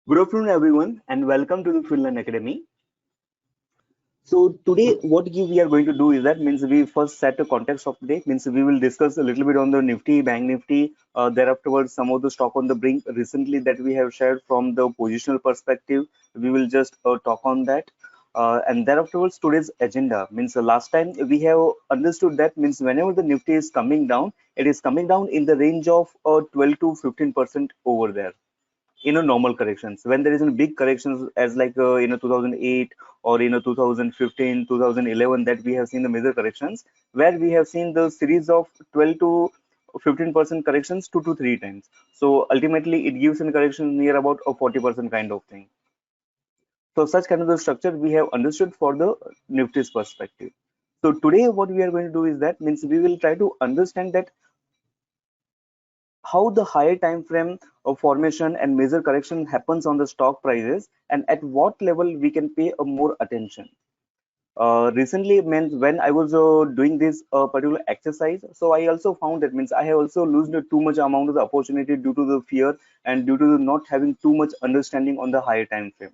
Good afternoon, everyone, and welcome to the Finland Academy. So today, we are going to do is that means we first set a context of the day. Means we will discuss a little bit on the Nifty, Bank Nifty. Thereafterwards, some of the stock on the brink recently that we have shared from the positional perspective. We will just talk on that. And thereafterwards, today's agenda means the last time we have understood that means whenever the Nifty is coming down, it is coming down in the range of 12 to 15% over there normal corrections. When there is a big corrections as like 2008 or 2015 2011, that we have seen the major corrections where we have seen the series of 12 to 15% corrections 2 to 3 times. So ultimately it gives a correction near about a 40% kind of thing. So such kind of the structure we have understood for the Nifty's perspective. So today what we are going to do is that means we will try to understand that how the higher time frame of formation and major correction happens on the stock prices, and at what level we can pay a more attention. Recently means when I was doing this particular exercise, so I also found that means I have also lost too much amount of the opportunity due to the fear and due to the not having too much understanding on the higher time frame.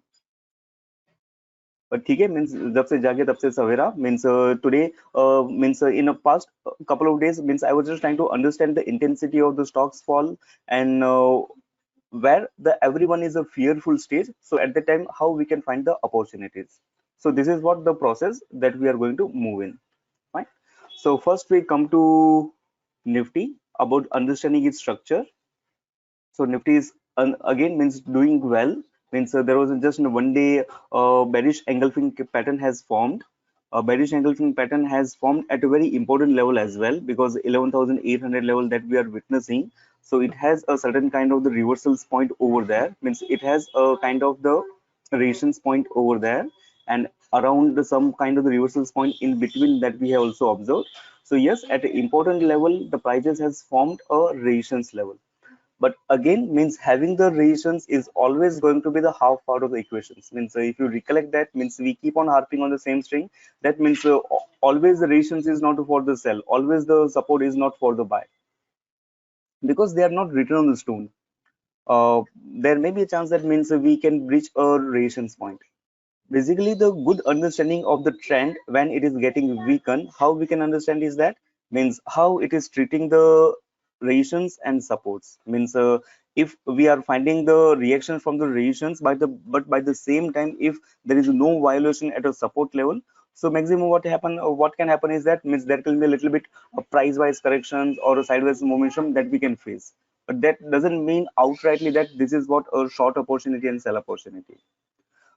But ठीक है means जब से जागे तब से सवेरा means today means in a past couple of days means I was just trying to understand the intensity of the stocks fall, and where the everyone is a fearful stage, so at that time how we can find the opportunities. So this is what the process that we are going to move in. Fine. So first we come to Nifty, about understanding its structure. So Nifty is again means doing well. Means there was just one day bearish engulfing pattern has formed. A bearish engulfing pattern has formed at a very important level as well, because 11,800 level that we are witnessing. So it has a certain kind of the reversals point over there. Means it has a kind of the resistance point over there, and around some kind of the reversals point in between that we have also observed. So yes, at an important level, the prices has formed a resistance level, but again means having the resistance is always going to be the half part of the equations. Means if you recollect that means we keep on harping on the same string, that means always the resistance is not for the sell, always the support is not for the buy, because they are not written on the stone. There may be a chance that means we can reach a resistance point. Basically the good understanding of the trend when it is getting weakened, how we can understand is that means how it is treating the resistance and supports. Means if we are finding the reaction from the resistance by the, but by the same time if there is no violation at a support level, so maximum what can happen is that means there can be a little bit of price wise corrections or a sideways momentum that we can face, but that doesn't mean outrightly that this is what a short opportunity and sell opportunity.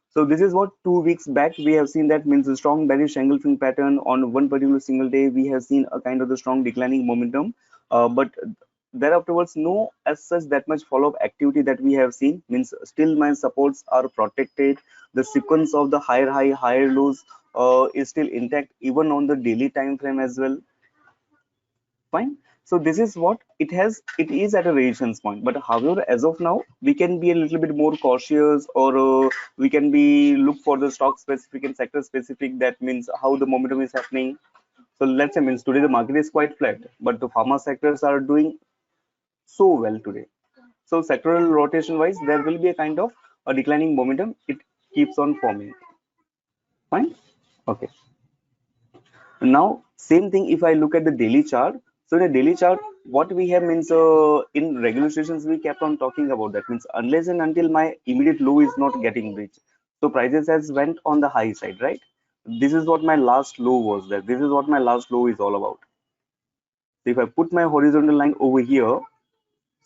So this is what 2 weeks back we have seen, that means a strong bearish engulfing pattern on one particular single day. We have seen a kind of the strong declining momentum, but thereafterwards no as such that much follow-up activity that we have seen. Means still my supports are protected. The sequence of the higher high, higher lows is still intact even on the daily time frame as well. Fine. So this is what it has, it is at a resistance point, but however as of now we can be a little bit more cautious, or we can be look for the stock specific and sector specific, that means how the momentum is happening. So let's say means today the market is quite flat, but the pharma sectors are doing so well today. So sectoral rotation wise there will be a kind of a declining momentum, it keeps on forming. Fine. Okay. Now, same thing if I look at the daily chart. So in a daily chart, what we have means in regular sessions we kept on talking about that, means unless and until my immediate low is not getting reached, so prices has went on the high side, right? This is what my last low was there. This is what my last low is all about. So if I put my horizontal line over here,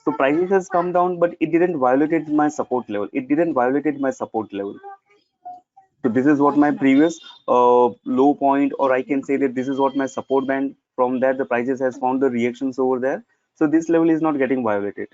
so prices has come down, but it didn't violate my support level. It didn't violate my support level. So this is what my previous low point, or I can say that this is what my support band. From there, the prices has found the reactions over there. So this level is not getting violated.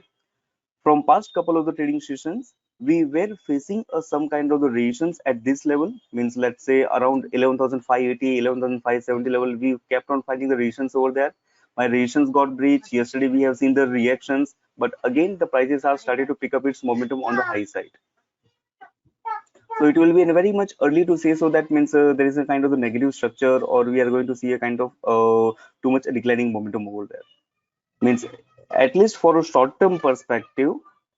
From past couple of the trading sessions, we were facing some kind of the reactions at this level. Means let's say around 11,580, 11,570 level. We kept on finding the reactions over there. My reactions got breached. Yesterday we have seen the reactions, but again the prices are started to pick up its momentum on the high side. So it will be very much early to say. So that means there is a kind of a negative structure, or we are going to see a kind of too much declining momentum over there. Means at least for a short term perspective,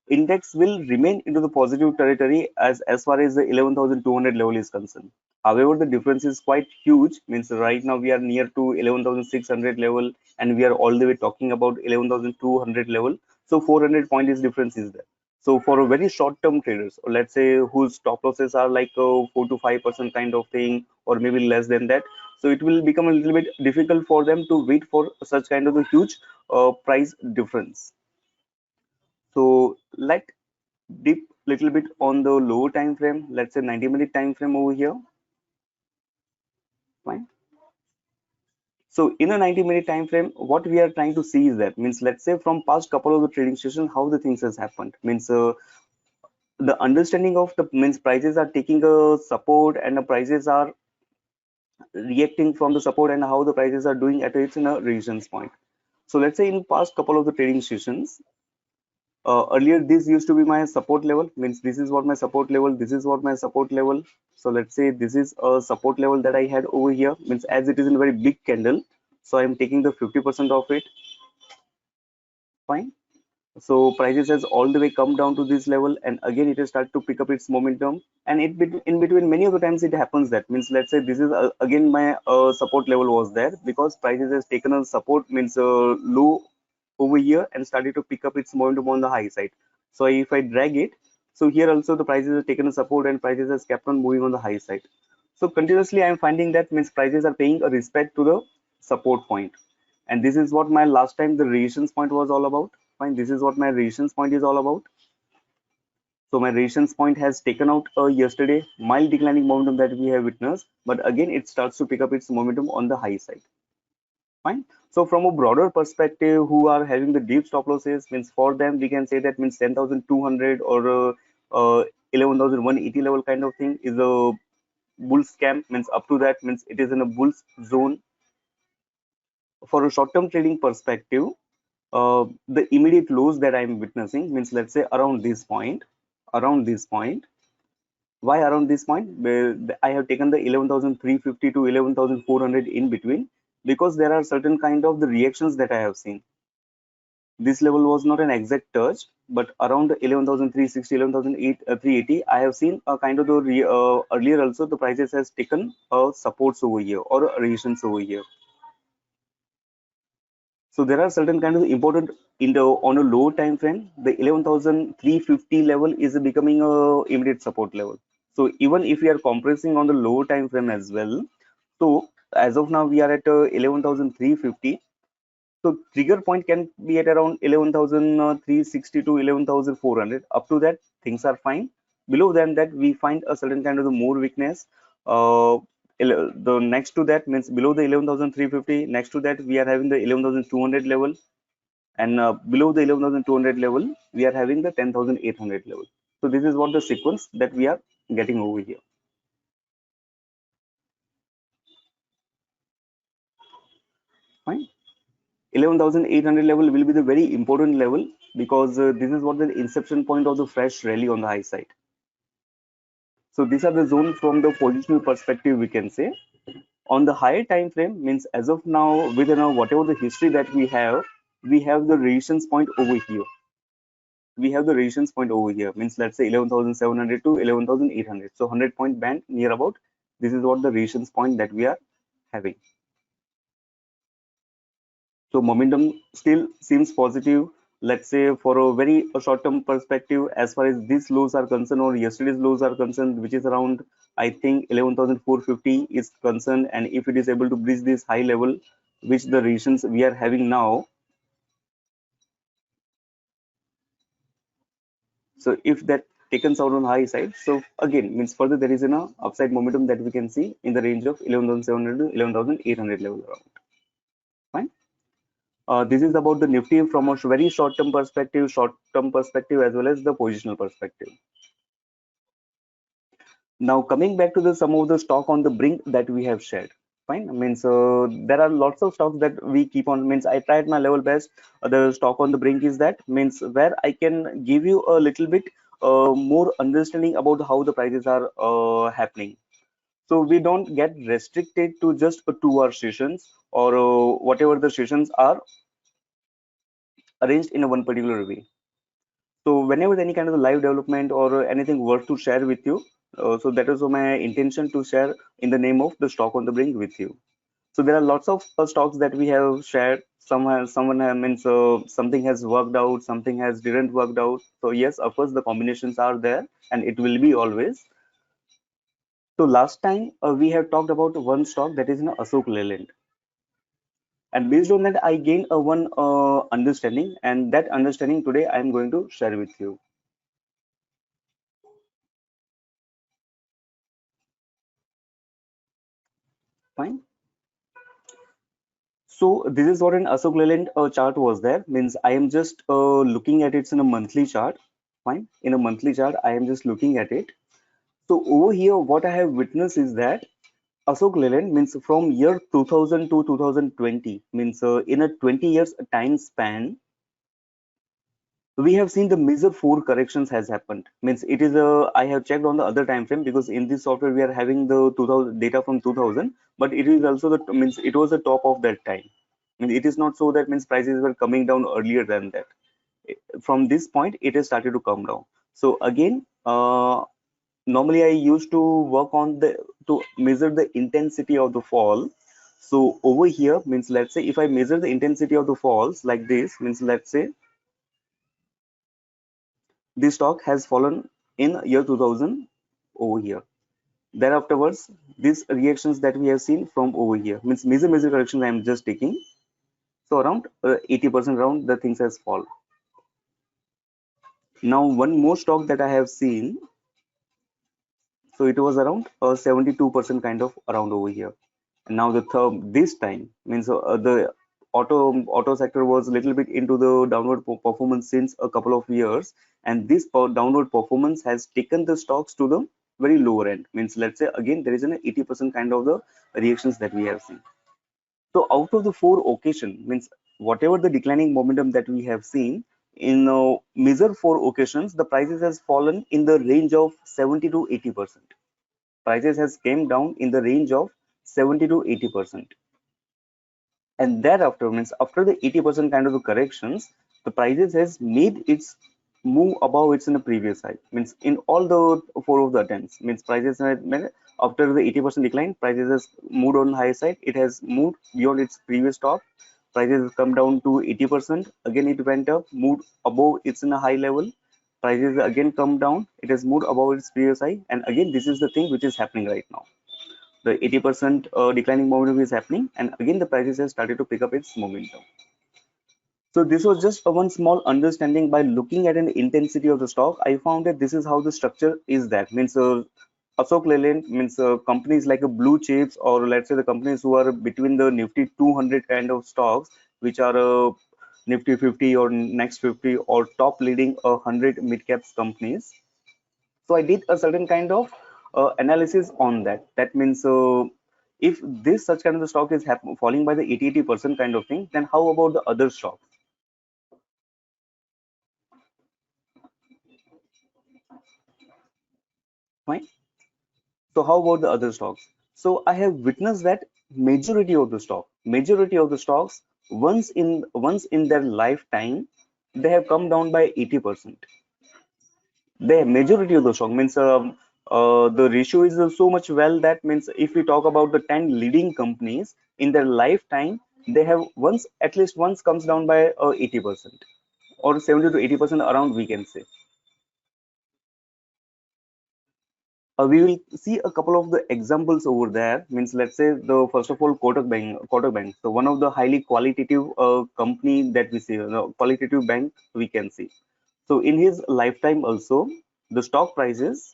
index will remain into the positive territory as far as the 11,200 level is concerned. However, the difference is quite huge. Means right now we are near to 11,600 level, and we are all the way talking about 11,200 level. So 400 point is difference is there. So for a very short-term traders, or let's say whose stop losses are like 4 to 5% kind of thing, or maybe less than that, so it will become a little bit difficult for them to wait for such kind of a huge price difference. So let dip little bit on the lower time frame, let's say 90-minute time frame over here. Fine. So in a 90-minute time frame, what we are trying to see is that means let's say from past couple of the trading sessions, how the things has happened. Means the understanding of the means prices are taking a support and the prices are reacting from the support and how the prices are doing at its in a resistance point. So let's say in past couple of the trading sessions, earlier this used to be my support level, means this is what my support level, this is what my support level. So let's say this is a support level that I had over here, means as it is in a very big candle, so I'm taking the 50% of it. Fine. So prices has all the way come down to this level, and again it has started to pick up its momentum, and in between many of the times it happens that means let's say this is again my support level was there, because prices has taken a support, means low over here and started to pick up its momentum on the high side. So if I drag it, so here also the prices have taken a support and prices has kept on moving on the high side. So continuously I'm finding that means prices are paying a respect to the support point, and this is what my last time the resistance point was all about. Fine, this is what my resistance point is all about. So my resistance point has taken out yesterday mild declining momentum that we have witnessed, but again it starts to pick up its momentum on the high side. Fine. So from a broader perspective, who are having the deep stop losses, means for them we can say that means 10,200 or 11,180 level kind of thing is a bull scam, means up to that means it is in a bull zone. For a short-term trading perspective, the immediate lows that I'm witnessing means let's say around this point. Why around this point? I have taken the 11,350 to 11,400 in between, because there are certain kind of the reactions that I have seen. This level was not an exact touch, but around 11,360, 11,380, I have seen a kind of the earlier also the prices has taken supports over here or resistance over here. So there are certain kind of important in the on a low time frame. The 11,350 level is becoming a immediate support level. So even if we are compressing on the low time frame as well, so as of now we are at 11,350. So trigger point can be at around 11,360 to 11,400. Up to that, things are fine. Below than that, we find a certain kind of the more weakness. Uh, the next to that means below the 11,350. Next to that, we are having the 11,200 level, and below the 11,200 level, we are having the 10,800 level. So this is what the sequence that we are getting over here. Fine. 11,800 level will be the very important level, because this is what the inception point of the fresh rally on the high side. So these are the zones from the positional perspective, we can say. On the higher time frame, means as of now, within whatever the history that we have the resistance point over here. We have the resistance point over here, means let's say 11,700 to 11,800. So 100-point band near about. This is what the resistance point that we are having. So momentum still seems positive. Let's say for a very short-term perspective, as far as these lows are concerned or yesterday's lows are concerned, which is around, I think 11,450 is concerned, and if it is able to bridge this high level, which the regions we are having now, so if that takens out on high side, so again means further there is an upside momentum that we can see in the range of 11,700 to 11,800 level around. Fine. This is about the Nifty from a very short-term perspective as well as the positional perspective. Now coming back to the some of the stock on the brink that we have shared. Fine. Means there are lots of stocks that we keep on. Means I tried my level best. The stock on the brink is that means where I can give you a little bit more understanding about how the prices are happening. So we don't get restricted to just 2 hour sessions or whatever the sessions are arranged in a one particular way. So whenever any kind of live development or anything worth to share with you, so that is my intention to share in the name of the stock on the brink with you. So there are lots of stocks that we have shared. Someone means something has worked out, something has didn't worked out. So yes, of course the combinations are there, and it will be always. So last time we have talked about one stock that is in Ashok Leyland, and based on that I gained a one understanding, and that understanding today I am going to share with you. Fine. So this is what an Ashok Leyland chart was there. Means I am just looking at it in a monthly chart. Fine. In a monthly chart, I am just looking at it. So over here, what I have witnessed is that Ashok Leyland means from year 2000 to 2020 means in a 20 years time span, we have seen the major four corrections has happened. Means it is a I have checked on the other time frame because in this software we are having the 2000 data from 2000, but it is also the means it was the top of that time. I mean, it is not so that means prices were coming down earlier than that. From this point, it has started to come down. So again, normally I used to work on the to measure the intensity of the fall. So over here means let's say if I measure the intensity of the falls like this means let's say this stock has fallen in year 2000 over here. Then afterwards, these reactions that we have seen from over here means major corrections I am just taking. So around 80% around the things has fall. Now one more stock that I have seen, so it was around 72% kind of around over here. And now the third this time means the auto sector was a little bit into the downward performance since a couple of years, and this downward performance has taken the stocks to the very lower end. Means let's say again there is an 80% kind of the reactions that we have seen. So out of the four occasion means whatever the declining momentum that we have seen in major four occasions, the prices has fallen in the range of 70 to 80%. Prices has came down in the range of 70 to 80%. And thereafter means after the 80% kind of the corrections, the prices has made its move above its in the previous high. Means in all the four of the attempts, means prices after the 80% decline, prices has moved on high side. It has moved beyond its previous top. Prices has come down to 80%. Again, it went up, moved above its in a high level. Prices again come down. It has moved above its previous high. And again, this is the thing which is happening right now. The 80% declining momentum is happening, and again the prices have started to pick up its momentum. So this was just a one small understanding. By looking at an intensity of the stock, I found that this is how the structure is. That means Ashok Leyland means companies like a blue chips, or let's say the companies who are between the Nifty 200 kind of stocks, which are Nifty 50 or next 50 or top leading 100 mid caps companies. So I did a certain kind of analysis on that. That means if this such kind of the stock is falling by the 80% kind of thing, then how about the other stocks? Fine. So how about the other stocks? So I have witnessed that majority of the stocks, once in their lifetime, they have come down by 80%. The majority of the stock means the ratio is so much well that means if we talk about the 10 leading companies in their lifetime, they have once at least once comes down by 80% or 70 to 80% around, we can say. We will see a couple of the examples over there. Means let's say the first of all Kotak Bank. So one of the highly qualitative company that we see, qualitative bank we can see. So in his lifetime also, the stock prices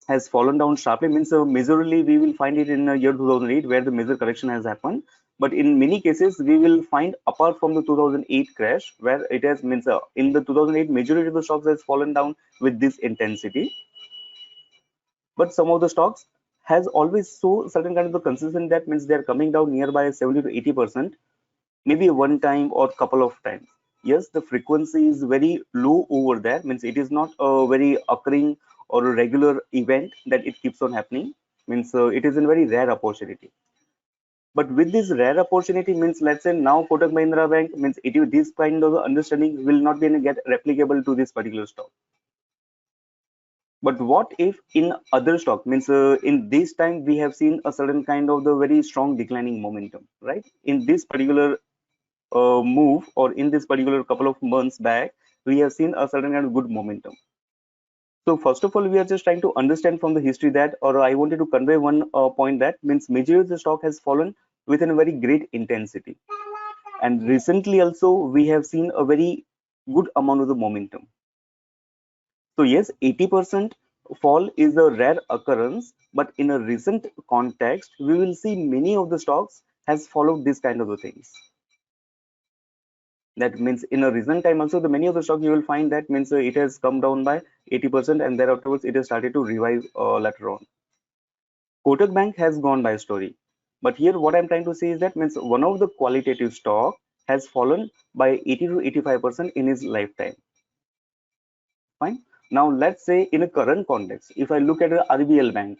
has fallen down sharply. Means majorly we will find it in the year 2008 where the major correction has happened, but in many cases we will find apart from the 2008 crash where it has means in the 2008 majority of the stocks has fallen down with this intensity, but some of the stocks has always so certain kind of the consistent that means they are coming down nearby 70 to 80%, maybe one time or couple of times. Yes, the frequency is very low over there, means it is not a very occurring or a regular event that it keeps on happening. Means it is a very rare opportunity. But with this rare opportunity means, let's say now Kotak Mahindra Bank means this kind of understanding will not be get replicable to this particular stock. But what if in other stock means in this time we have seen a certain kind of the very strong declining momentum, right? In this particular move, or in this particular couple of months back, we have seen a certain kind of good momentum. So first of all, we are just trying to understand from the history that, or I wanted to convey one point that means majority of the stock has fallen within a very great intensity. And recently also we have seen a very good amount of the momentum. So yes, 80% fall is a rare occurrence, but in a recent context, we will see many of the stocks has followed this kind of the things. That means in a recent time also, the many of the stocks you will find that means it has come down by 80%, and thereafterwards it has started to revive later on. Kotak Bank has gone by story, but here what I'm trying to say is that means one of the qualitative stock has fallen by 80 to 85% in his lifetime. Fine. Now let's say in a current context, if I look at the RBL Bank,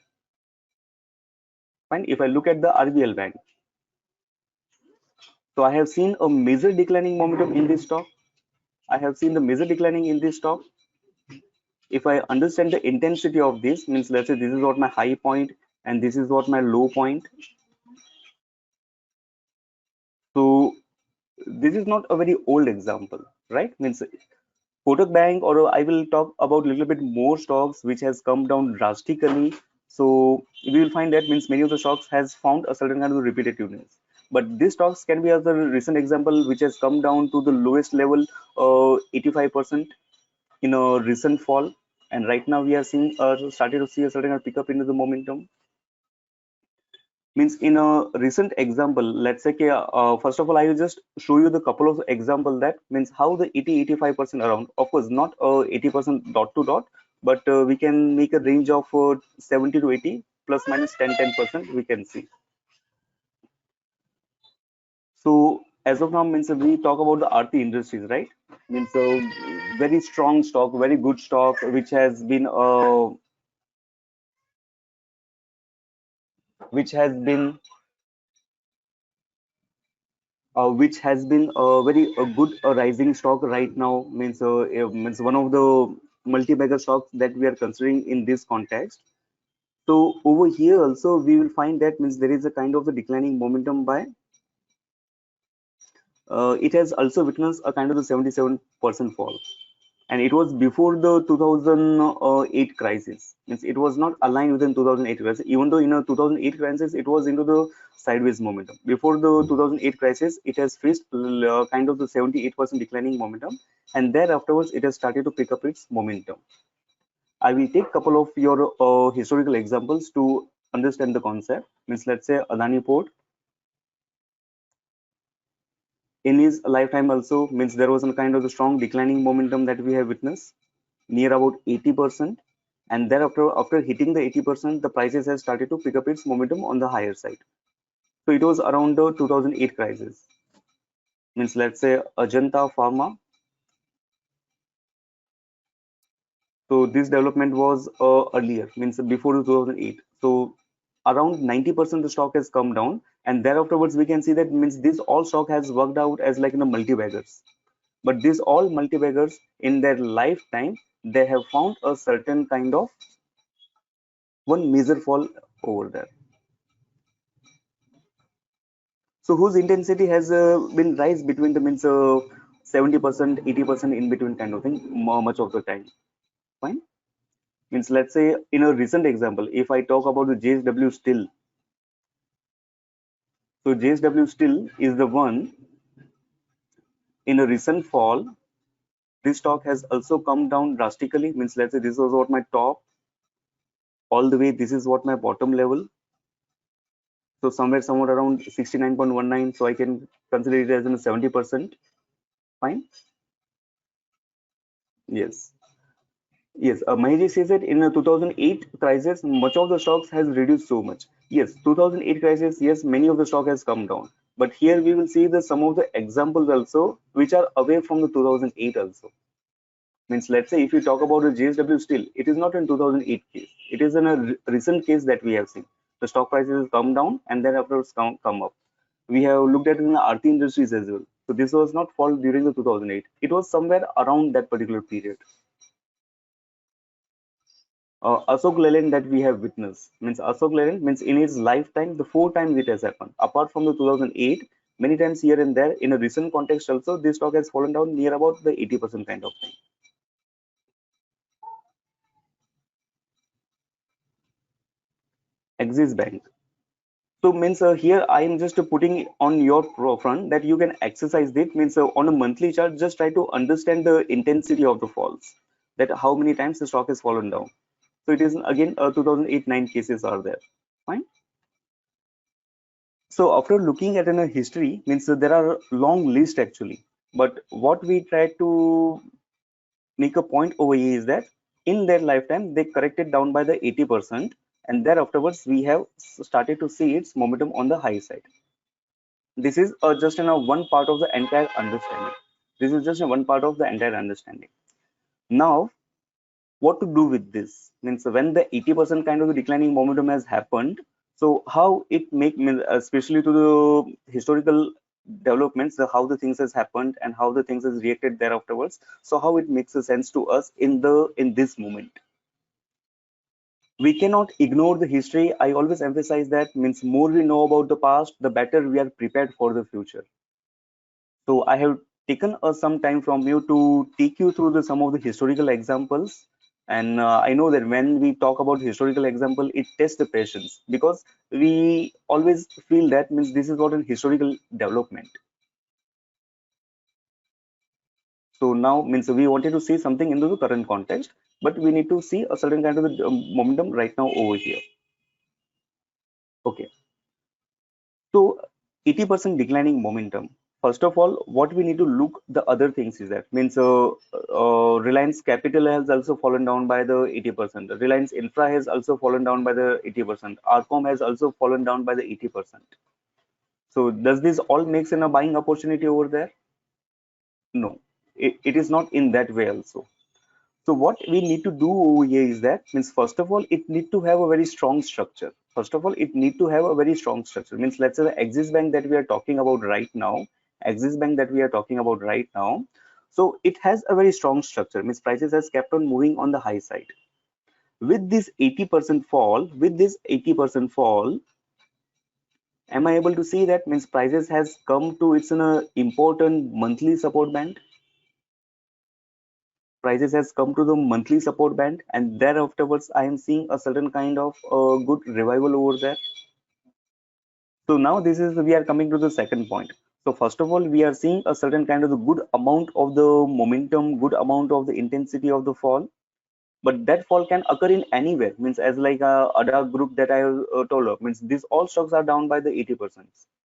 fine. If I look at the RBL Bank, so I have seen a major declining momentum in this stock. I have seen the major declining in this stock. If I understand the intensity of this, means let's say this is what my high point and this is what my low point. So this is not a very old example, right? Means Kotak Bank, or I will talk about a little bit more stocks which has come down drastically. So we will find that means many of the stocks has found a certain kind of repetitiveness. But these stocks can be as a recent example which has come down to the lowest level, 85% in a recent fall. And right now we are seeing started to see a certain kind of pickup into the momentum. Means in a recent example, let's say first of all I will just show you the couple of example that means how the 80-85% around, of course not 80% dot to dot, but we can make a range of 70 to 80 plus minus 10% we can see. So as of now means we talk about the Aarti Industries, right? Means very strong stock, very good stock, which has been which has been a very good rising stock right now. Means one of the multi-bagger stocks that we are considering in this context. So over here also we will find that means there is a kind of the declining momentum by it has also witnessed a kind of the 77% fall, and it was before the 2008 crisis. Means it was not aligned with the 2008 crisis, even though in a 2008 crisis it was into the sideways momentum. Before the 2008 crisis it has faced kind of the 78% declining momentum, and there afterwards it has started to pick up its momentum. I will take couple of your historical examples to understand the concept. Means let's say Adani Port, in his lifetime also means there was a kind of the strong declining momentum that we have witnessed near about 80%, and thereafter after hitting the 80% the prices has started to pick up its momentum on the higher side. So it was around the 2008 crisis. Means let's say Ajanta Pharma, so this development was earlier, means before 2008. So around 90% the stock has come down, and thereafterwards we can see that means this all stock has worked out as like in the multi-baggers. But these all multi-baggers in their lifetime they have found a certain kind of one major fall over there. So whose intensity has been rise between the means 70%, 80% in between kind of thing much of the time. Fine. Means let's say in a recent example, if I talk about the JSW Steel, so JSW Steel is the one in a recent fall. This stock has also come down drastically. Means let's say this was what my top, all the way this is what my bottom level. So somewhere around 69.19. So I can consider it as in 70%. Fine. Yes. Yes, Mahesh says that in a 2008 crisis, much of the stocks has reduced so much. Yes, 2008 crisis, yes, many of the stock has come down. But here we will see the some of the examples also which are away from the 2008 also. Means let's say if you talk about the JSW Steel, it is not in 2008 case. It is in a recent case that we have seen. The stock prices come down and then afterwards come up. We have looked at in the Aarti Industries as well. So this was not fall during the 2008. It was somewhere around that particular period. Ashok Leyland that we have witnessed means Ashok Leyland means in its lifetime the four times it has happened. Apart from the 2008, many times here and there in a recent context also this stock has fallen down near about the 80% kind of thing. Axis Bank. So means here I am just putting on your front that you can exercise it means on a monthly chart just try to understand the intensity of the falls, that how many times the stock has fallen down. So it is again 2008-9 cases are there. Fine. So after looking at in a history means there are long list actually, but what we try to make a point over here is that in their lifetime they corrected down by the 80%, and there afterwards we have started to see its momentum on the high side. This is just in a one part of the entire understanding. This is just a one part of the entire understanding. Now what to do with this means when the 80% kind of the declining momentum has happened, so how it especially to the historical developments, how the things has happened and how the things has reacted there afterwards, so how it makes a sense to us in this moment. We cannot ignore the history. I always emphasize that means more we know about the past, the better we are prepared for the future. So I have taken some time from you to take you through some of the historical examples. And I know that when we talk about historical example, it tests the patience because we always feel that means this is not an historical development. So now means we wanted to see something into the current context, but we need to see a certain kind of momentum right now over here. Okay. So 80% declining momentum. First of all, what we need to look the other things is that means Reliance Capital has also fallen down by the 80%. Reliance Infra has also fallen down by the 80%. Arcom has also fallen down by the 80%. So does this all makes in a buying opportunity over there? No, it is not in that way also. So what we need to do over here is that means first of all it need to have a very strong structure. First of all it need to have a very strong structure. Means let's say the Axis Bank that we are talking about right now, Axis Bank that we are talking about right now. So it has a very strong structure. Means prices has kept on moving on the high side. With this 80% fall, am I able to see that means prices has come to its an important monthly support band? Prices has come to the monthly support band, and there afterwards I am seeing a certain kind of good revival over there. So now this is we are coming to the second point. So first of all we are seeing a certain kind of the good amount of the momentum, good amount of the intensity of the fall, but that fall can occur in anywhere. Means as like ADA group that I told of, means these all stocks are down by the 80%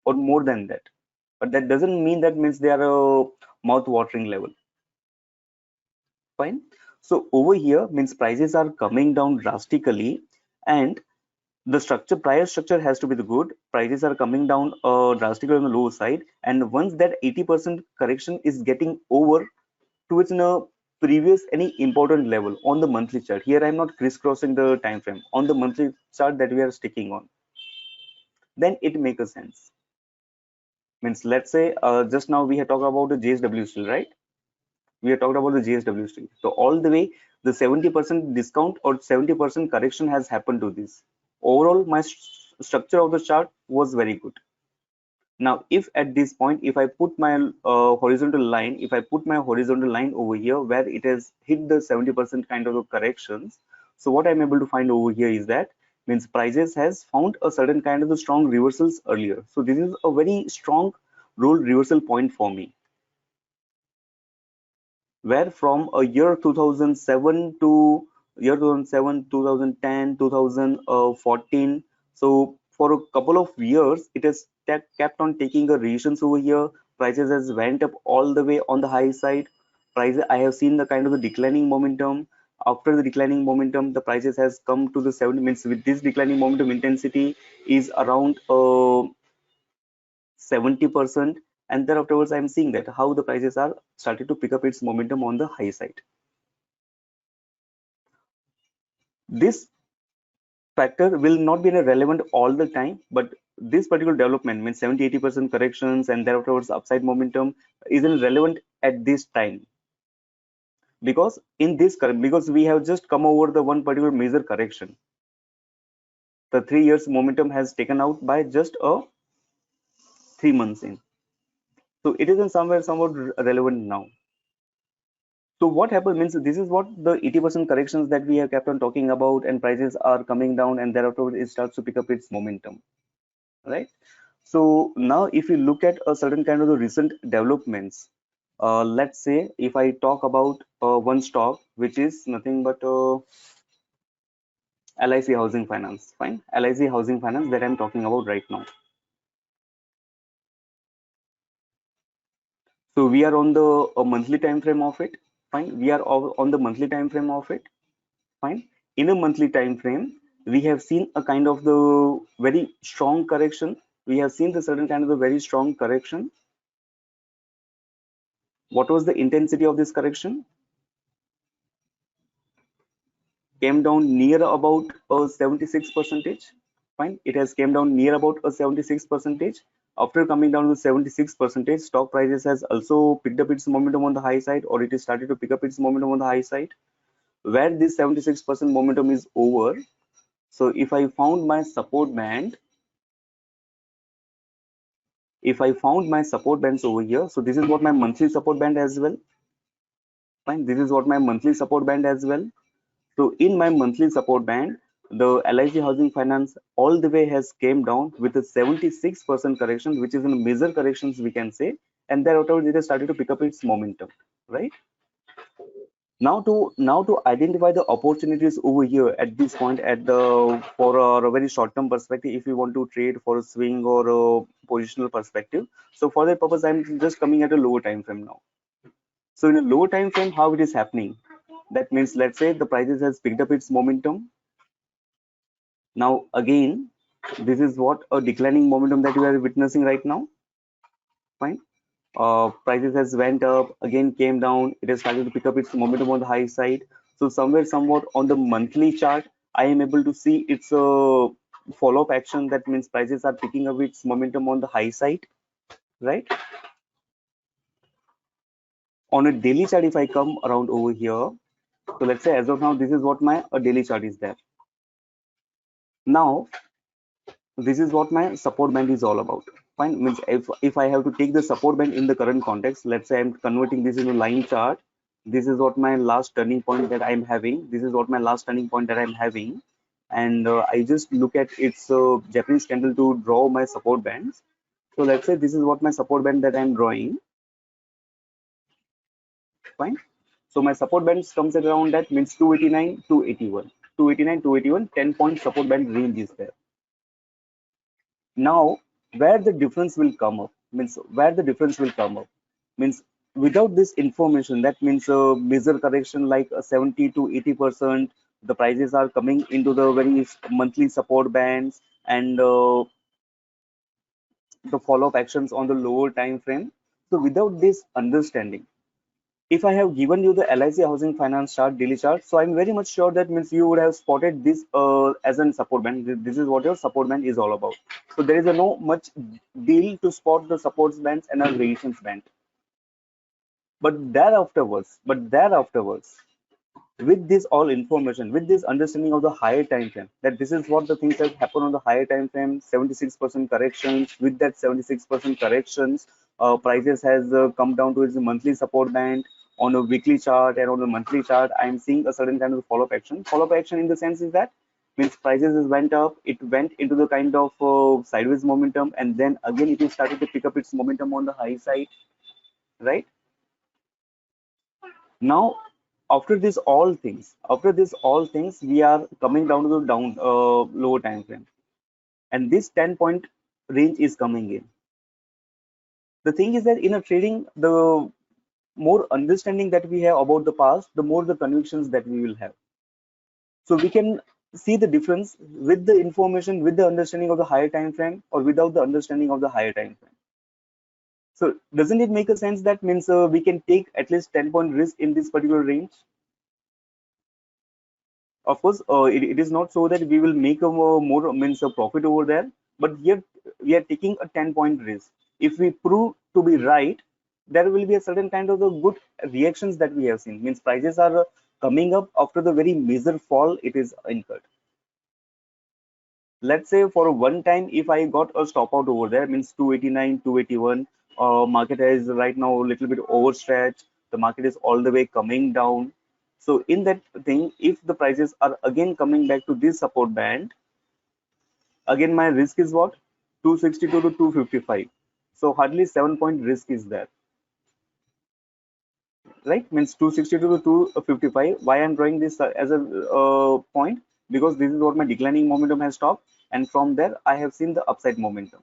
or more than that, but that doesn't mean that means they are a mouth watering level. Fine. So over here means prices are coming down drastically, and the prior structure has to be the good. Prices are coming down drastically on the low side, and once that 80% correction is getting over to its previous any important level on the monthly chart. Here I'm not crisscrossing the time frame on the monthly chart that we are sticking on. Then it makes a sense. Means let's say just now we have talked about the JSW Steel, right? We have talked about the JSW Steel. So all the way the 70% discount or 70% correction has happened to this. Overall, my structure of the chart was very good. Now, if at this point, if I put my horizontal line, if I put my horizontal line over here where it has hit the 70% kind of corrections, so what I'm able to find over here is that means prices has found a certain kind of the strong reversals earlier. So this is a very strong role reversal point for me, where from a year 2007 to year 2007, 2010, 2014. So for a couple of years, it has kept on taking a reactions over here. Prices has went up all the way on the high side. Prices, I have seen the kind of the declining momentum. After the declining momentum, the prices has come to the 70 means with this declining momentum intensity is around 70%, and then afterwards I'm seeing that how the prices are started to pick up its momentum on the high side. This factor will not be relevant all the time, but this particular development means 70-80% corrections and thereafterwards upside momentum isn't relevant at this time, because in this because we have just come over the one particular major correction. The 3 years momentum has taken out by just a 3 months in, so it is in somewhere somewhat relevant now. So what happens means this is what the 80% corrections that we have kept on talking about, and prices are coming down and thereafter it starts to pick up its momentum, right? So now if you look at a certain kind of the recent developments, let's say if I talk about one stock which is nothing but LIC Housing Finance, fine, LIC Housing Finance that I'm talking about right now. So we are on the monthly time frame of it, fine. We are on the monthly time frame of it, fine. In a monthly time frame, we have seen a kind of the very strong correction. We have seen the certain kind of the very strong correction. What was the intensity of this correction? Came down near about a 76 percentage, fine. It has came down near about a 76 percentage. After coming down to 76 percentage, stock prices has also picked up its momentum on the high side, or it is started to pick up its momentum on the high side, where this 76% momentum is over. So if I found my support band, if I found my support bands over here, so this is what my monthly support band as well, fine. This is what my monthly support band as well. So in my monthly support band, the LIC Housing Finance all the way has came down with a 76% correction, which is a major corrections we can say, and thereafter it has started to pick up its momentum, right? Now to identify the opportunities over here at this point at the for a very short term perspective, if you want to trade for a swing or a positional perspective. So for that purpose, I'm just coming at a lower time frame now. So in a lower time frame, how it is happening, that means let's say the prices has picked up its momentum. Now again, this is what a declining momentum that we are witnessing right now, fine. Prices has went up, again came down, it has started to pick up its momentum on the high side. So somewhere somewhat on the monthly chart, I am able to see its follow-up action. That means prices are picking up its momentum on the high side, right? On a daily chart, if I come around over here, so let's say as of now, this is what my a daily chart is there. Now this is what my support band is all about, fine. Means if I have to take the support band in the current context, let's say I'm converting this into line chart. This is what my last turning point that I'm having. This is what my last turning point that I'm having, and I just look at its Japanese candle to draw my support bands. So let's say this is what my support band that I'm drawing, fine. So my support band comes at around, that means 289 281, 289 281, 10 point support band range is there. Now where the difference will come up means, where the difference will come up means, without this information, that means a major correction like 70 to 80%, the prices are coming into the very monthly support bands, and the follow-up actions on the lower time frame. So without this understanding, if I have given you the LIC Housing Finance chart, daily chart, so I'm very much sure that means you would have spotted this as a support band. This is what your support band is all about. So there is a no much deal to spot the supports bands and a resistance band. But thereafterwards, with this all information, with this understanding of the higher time frame, that this is what the things that happen on the higher time frame, 76% corrections. With that 76% corrections, prices has come down to its monthly support band. On a weekly chart and on a monthly chart, I am seeing a certain kind of follow-up action. Follow-up action in the sense is that means prices has went up, it went into the kind of sideways momentum, and then again it is started to pick up its momentum on the high side, right? Now after this all things we are coming down to the lower time frame, and this 10 point range is coming in. The thing is that in a trading, the more understanding that we have about the past, the more the convictions that we will have. So we can see the difference with the information, with the understanding of the higher time frame, or without the understanding of the higher time frame. So doesn't it make a sense that means we can take at least 10 point risk in this particular range? Of course, it is not so that we will make a more means a profit over there, but yet we are taking a 10-point risk. If we prove to be right, there will be a certain kind of the good reactions that we have seen. Means prices are coming up after the very major fall it is incurred. Let's say for one time, if I got a stop out over there, means 289, 281, market is right now a little bit overstretched. The market is all the way coming down. So in that thing, if the prices are again coming back to this support band, again my risk is what? 262 to 255. So hardly 7-point risk is there, right? Means 262 to 255. Why I'm drawing this as a point? Because this is what my declining momentum has stopped, and from there I have seen the upside momentum.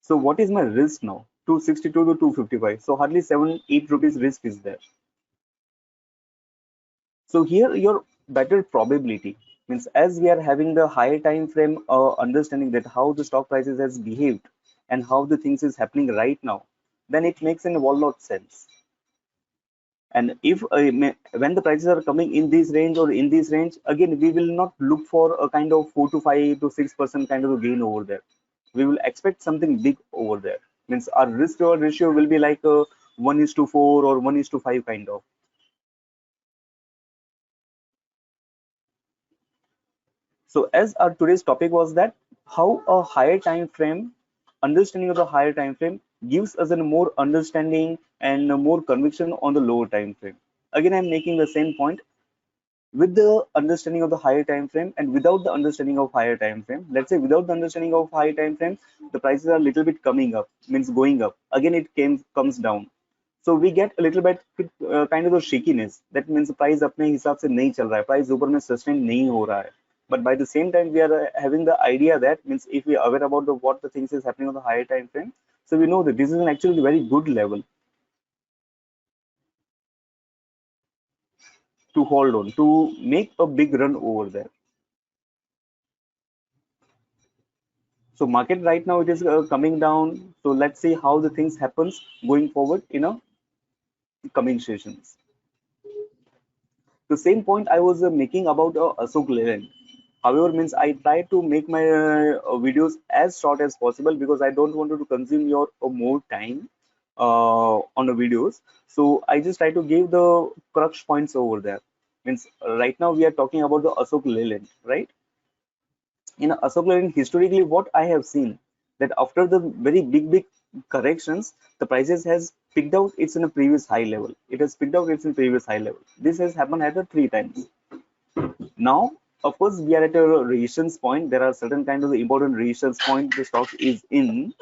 So what is my risk now? 262 to 255. So hardly 7-8 rupees risk is there. So here your better probability means, as we are having the higher time frame understanding that how the stock prices has behaved and how the things is happening right now, then it makes a whole lot sense. And if when the prices are coming in this range or in this range, again we will not look for a kind of 4 to 5 to 6% kind of a gain over there. We will expect something big over there. Means our risk reward ratio will be like a 1:4 or 1:5 kind of. So as our today's topic was that how a higher time frame, understanding of the higher time frame gives us a more understanding and a more conviction on the lower time frame. Again, I'm making the same point. With the understanding of the higher time frame and without the understanding of higher time frame, let's say without the understanding of higher time frame, the prices are a little bit coming up, means going up, again it comes down. So we get a little bit kind of a shakiness. That means price अपने हिसाब से नहीं चल रहा है, price ऊपर में sustain नहीं हो रहा है. But by the same time, we are having the idea that means if we are aware about what the things is happening on the higher time frame, so we know that this is an actually very good level to hold on to make a big run over there. So market right now it is coming down. So let's see how the things happens going forward in a coming sessions. The same point I was making about Ashok Leyland. However, means I try to make my videos as short as possible because I don't want to consume your more time on the videos. So I just try to give the crux points over there. Means right now we are talking about the Ashok Leyland, right? In Ashok Leyland, historically, what I have seen that after the very big corrections, the prices has picked out it's in a previous high level. It has picked out it's in previous high level. This has happened at a 3 times. Now, of course, we are at a resistance point. There are certain kind of important resistance point the stock is in.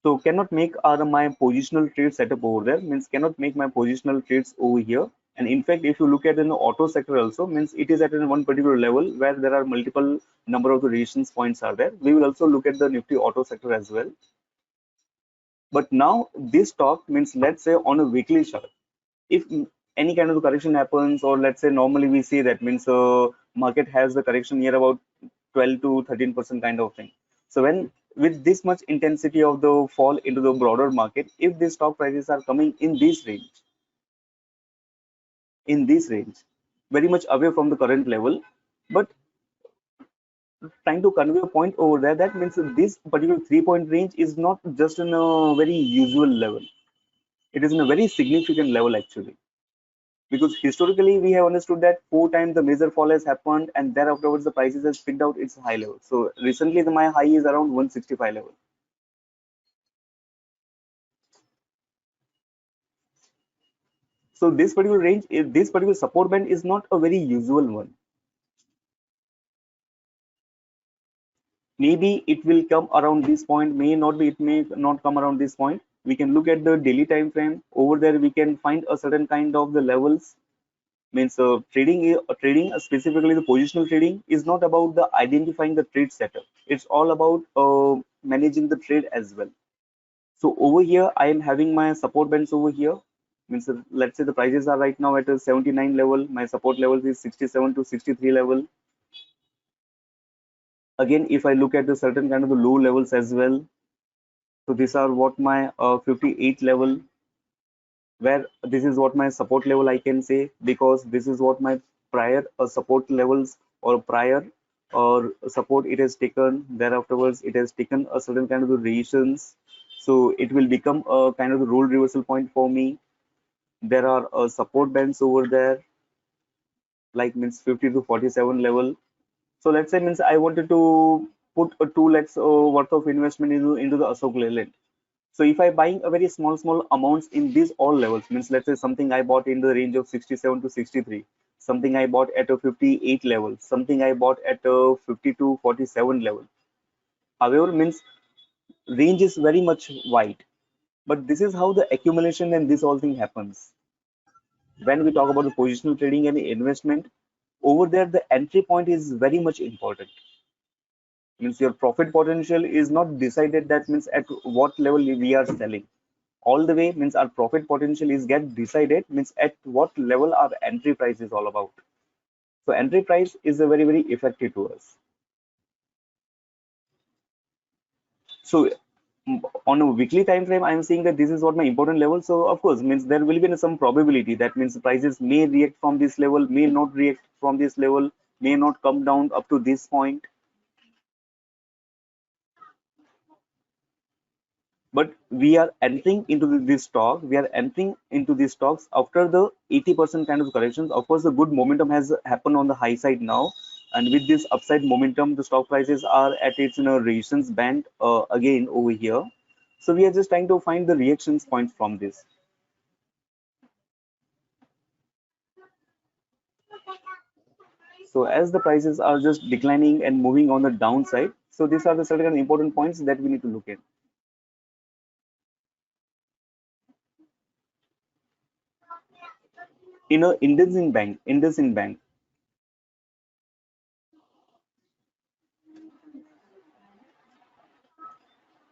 So cannot make my positional trade setup over there. Means cannot make my positional trades over here. And in fact, if you look at in the auto sector also, means it is at one particular level where there are multiple number of the resistance points are there. We will also look at the Nifty auto sector as well. But now this stock means, let's say on a weekly chart, if any kind of correction happens, or let's say normally we see that means market has the correction near about 12 to 13% kind of thing. So when with this much intensity of the fall into the broader market, if the stock prices are coming in this range, very much away from the current level, but trying to convey a point over there, that means this particular 3-point range is not just in a very usual level. It is in a very significant level actually. Because historically we have understood that 4 times the major fall has happened and thereafterwards the prices has picked out its high level. So recently my high is around 165 level. So this particular range, this particular support band is not a very usual one. Maybe it will come around this point, may not be, it may not come around this point. We can look at the daily time frame. Over there we can find a certain kind of the levels. Means trading specifically the positional trading is not about the identifying the trade setup. It's all about managing the trade as well. So over here I am having my support bands over here. Means let's say the prices are right now at a 79 level. My support level is 67 to 63 level. Again, if I look at the certain kind of the low levels as well, so these are what my 58 level, where this is what my support level I can say, because this is what my prior support levels or prior or support it has taken. Thereafterwards it has taken a certain kind of the resistance, so it will become a kind of the role reversal point for me. There are support bands over there, like means 50 to 47 level. So let's say means I wanted to put a 2 lakhs worth of investment into the Ashok Leyland. So if I buying a very small amounts in these all levels, means let's say something I bought in the range of 67 to 63, something I bought at a 58 level, something I bought at a 50 to 47 level. However, means range is very much wide, but this is how the accumulation and this all thing happens. When we talk about the positional trading and investment, over there the entry point is very much important. Means your profit potential is not decided, that means at what level we are selling. All the way means our profit potential is get decided means at what level our entry price is all about. So entry price is a very effective to us. So on a weekly time frame, I'm seeing that this is what my important level. So of course means there will be some probability, that means prices may react from this level, may not react from this level, may not come down up to this point. But we are entering into this stock, we are entering into these stocks after the 80% kind of corrections. Of course the good momentum has happened on the high side now, and with this upside momentum the stock prices are at its resistance band again over here. So we are just trying to find the reactions points from this. So as the prices are just declining and moving on the downside, so these are the certain important points that we need to look at. In a IndusInd Bank,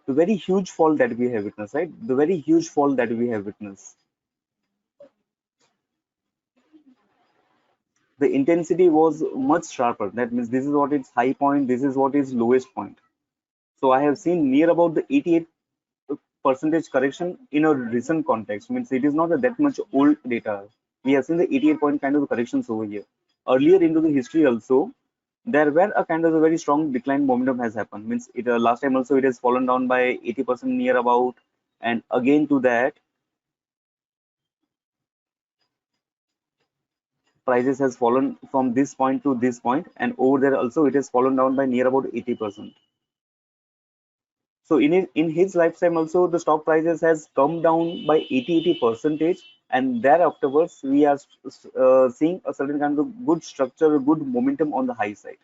the very huge fall that we have witnessed, right? The very huge fall that we have witnessed. The intensity was much sharper. That means this is what its high point, this is what is lowest point. So I have seen near about the 88 percentage correction in a recent context. Means it is not a that much old data. We have seen the 88 point kind of corrections over here. Earlier into the history also, there were a kind of a very strong decline momentum has happened. Means it last time also it has fallen down by 80% near about, and again to that prices has fallen from this point to this point, and over there also it has fallen down by near about 80%. So in his lifetime also the stock prices has come down by 80 percentage, and thereafterwards we are seeing a certain kind of good structure, good momentum on the high side.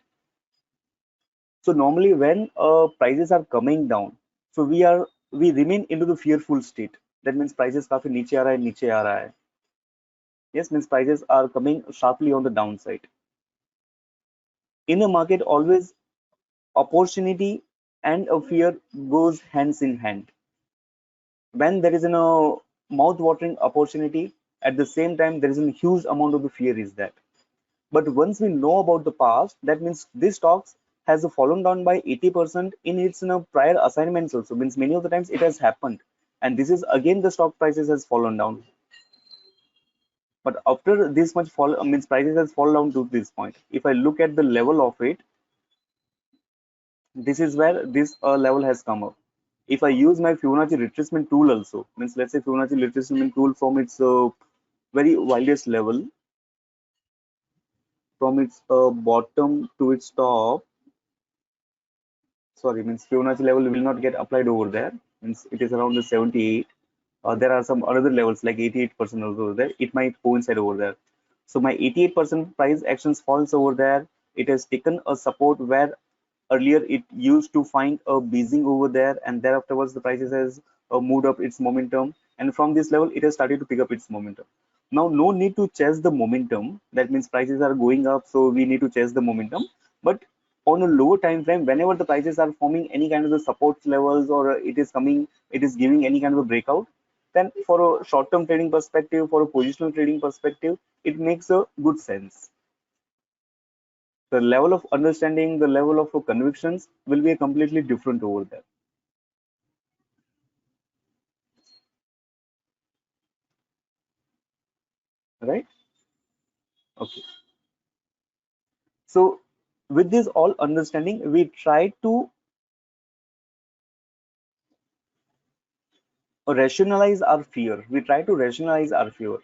So normally when prices are coming down, so we remain into the fearful state. That means prices काफी नीचे आ रहा है, नीचे आ रहा है. Yes, means prices are coming sharply on the downside. In a market, always opportunity and a fear goes hands in hand. When there is a mouth-watering opportunity, at the same time there is a huge amount of the fear is that. But once we know about the past, that means this stocks has fallen down by 80% in its prior assignments also. Means many of the times it has happened, and this is again the stock prices has fallen down. But after this much fall, means prices has fallen down to this point. If I look at the level of it, this is where this level has come up. If I use my Fibonacci retracement tool also, means let's say Fibonacci retracement tool from its very wildest level, from its bottom to its top, sorry, means Fibonacci level will not get applied over there, means it is around the 78. There are some other levels like 88% over there, it might coincide over there. So my 88% price actions falls over there. It has taken a support where earlier it used to find a beijing over there, and thereafterwards the prices has moved up its momentum, and from this level it has started to pick up its momentum. Now no need to chase the momentum, that means prices are going up so we need to chase the momentum. But on a lower time frame, whenever the prices are forming any kind of the support levels, or it is coming, it is giving any kind of a breakout, then for a short term trading perspective, for a positional trading perspective, it makes a good sense. The level of understanding, the level of convictions will be completely different over there, right? Okay. So with this all understanding, we try to rationalize our fear. We try to rationalize our fear.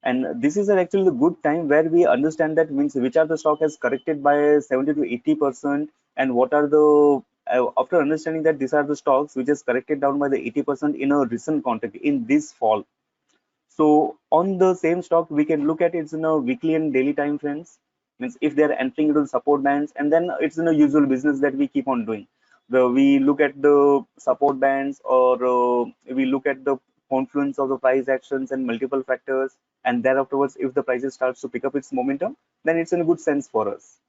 And this is actually the good time where we understand that means which are the stock has corrected by 70 to 80%, and what are the after understanding that these are the stocks which has corrected down by the 80% in a recent context in this fall. So on the same stock, we can look at it's in a weekly and daily time frames. Means if they're entering into the support bands, and then it's in a usual business that we keep on doing. We look at the support bands, or we look at the confluence of the price actions and multiple factors, and then afterwards, if the prices starts to pick up its momentum, then it's in a good sense for us.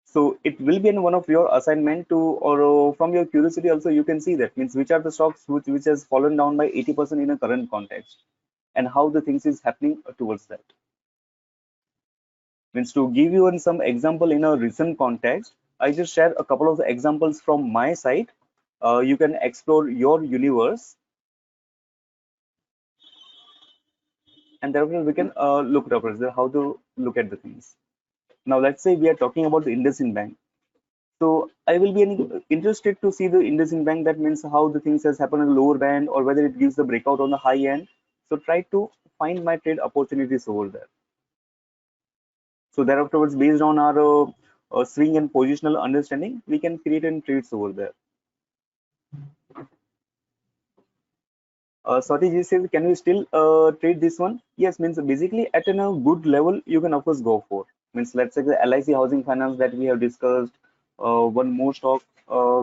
So it will be in one of your assignment to, or from your curiosity also, you can see that means which are the stocks which has fallen down by 80% in a current context, and how the things is happening towards that. Means to give you some example in a recent context, I just share a couple of the examples from my side. You can explore your universe, and therefore we can look at how to look at the things. Now let's say we are talking about the IndusInd Bank. So I will be interested to see the IndusInd Bank. That means how the things has happened in the lower band, or whether it gives the breakout on the high end. So try to find my trade opportunities over there. So that afterwards, based on our swing and positional understanding, we can create and trades over there. Swati says, can we still trade this one? Yes, means basically at a good level, you can of course go for. Means let's say the LIC Housing Finance that we have discussed. One more stock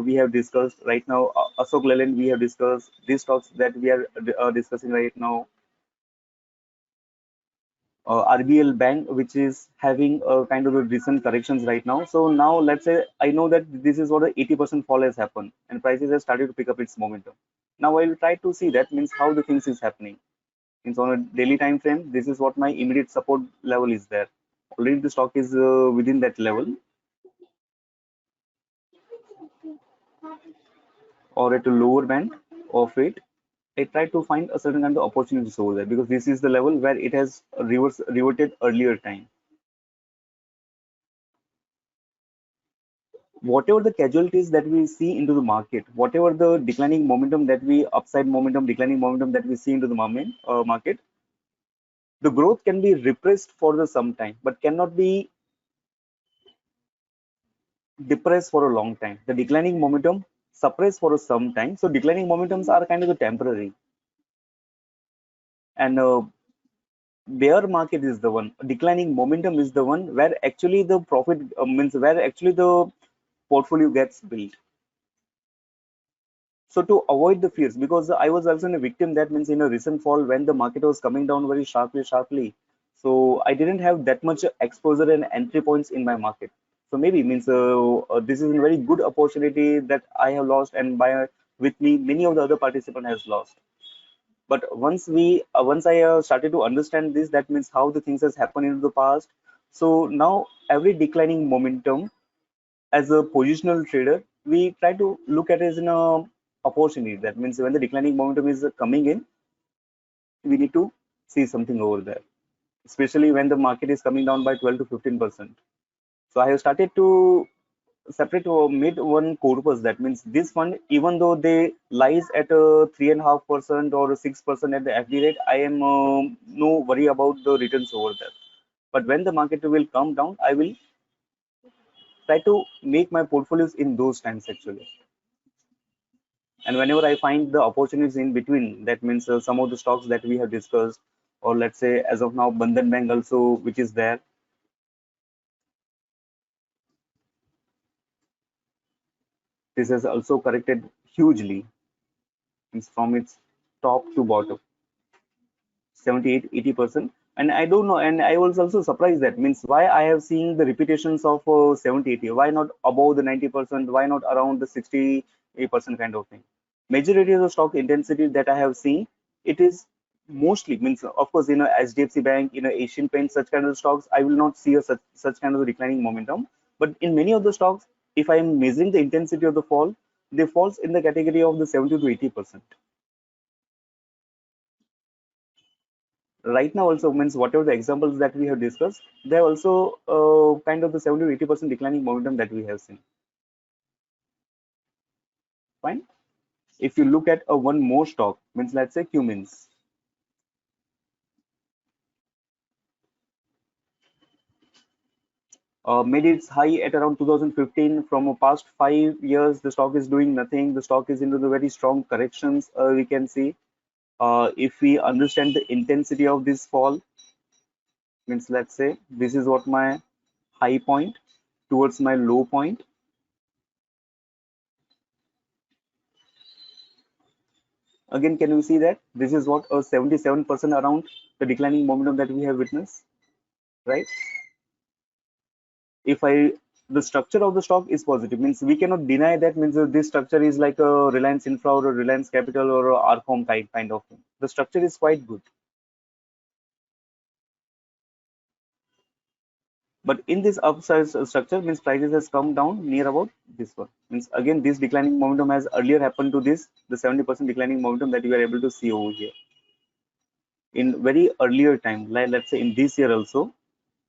we have discussed right now. Ashok Leyland we have discussed. These stocks that we are discussing right now. RBL Bank, which is having a kind of a recent corrections right now. So now let's say I know that this is what the 80% fall has happened, and prices have started to pick up its momentum. Now I will try to see that means how the things is happening. Means on a daily time frame, this is what my immediate support level is there. Already the stock is within that level, or at a lower band of it. I try to find a certain kind of opportunities over there, because this is the level where it has reverted earlier time. Whatever the casualties that we see into the market, whatever the declining momentum that we upside momentum, declining momentum that we see into the market, the growth can be repressed for the some time, but cannot be depressed for a long time. The declining momentum suppressed for some time. So declining momentums are kind of the temporary, and bear market is the one. Declining momentum is the one where actually the profit means where actually the portfolio gets built. So to avoid the fears, because I was also a victim, that means in a recent fall when the market was coming down very sharply, so I didn't have that much exposure and entry points in my market. So maybe means this is a very good opportunity that I have lost, and by with me many of the other participant has lost. But once I started to understand this, that means how the things has happened in the past. So now every declining momentum, as a positional trader, we try to look at it as an opportunity. That means when the declining momentum is coming in, we need to see something over there, especially when the market is coming down by 12 to 15%. So I have started to separate or made one corpus. That means this fund, even though they lies at a 3.5% or 6% at the FD rate, I am no worry about the returns over there. But when the market will come down, I will try to make my portfolios in those times actually. And whenever I find the opportunities in between, that means some of the stocks that we have discussed, or let's say as of now Bandhan Bank also, which is there, this has also corrected hugely. Means from its top to bottom, 78 80%. And I don't know, and I was also surprised, that means why I have seen the repetitions of 70 80, why not above the 90%, why not around the 60% kind of thing. Majority of the stock intensity that I have seen, it is mostly means of course in a HDFC Bank, in a Asian Paint, such kind of stocks I will not see such kind of a declining momentum. But in many of the stocks, if I am measuring the intensity of the fall, they falls in the category of the 70 to 80%. right now also means whatever the examples that we have discussed, they're also kind of the 70 to 80% declining momentum that we have seen. Fine. If you look at a one more stock, means let's say Cummins, made its high at around 2015. From a past 5 years, the stock is doing nothing. The stock is into the very strong corrections. We can see if we understand the intensity of this fall, means let's say this is what my high point towards my low point. Again, can you see that this is what a 77% around the declining momentum that we have witnessed, right? If I The structure of the stock is positive, means we cannot deny that, means this structure is like a Reliance Infra or a Reliance Capital or a Arcom type kind of thing. The structure is quite good. But in this upside structure, means prices has come down near about this one. Means again, this declining momentum has earlier happened to this, the 70% declining momentum that you are able to see over here. In very earlier time, like let's say in this year also,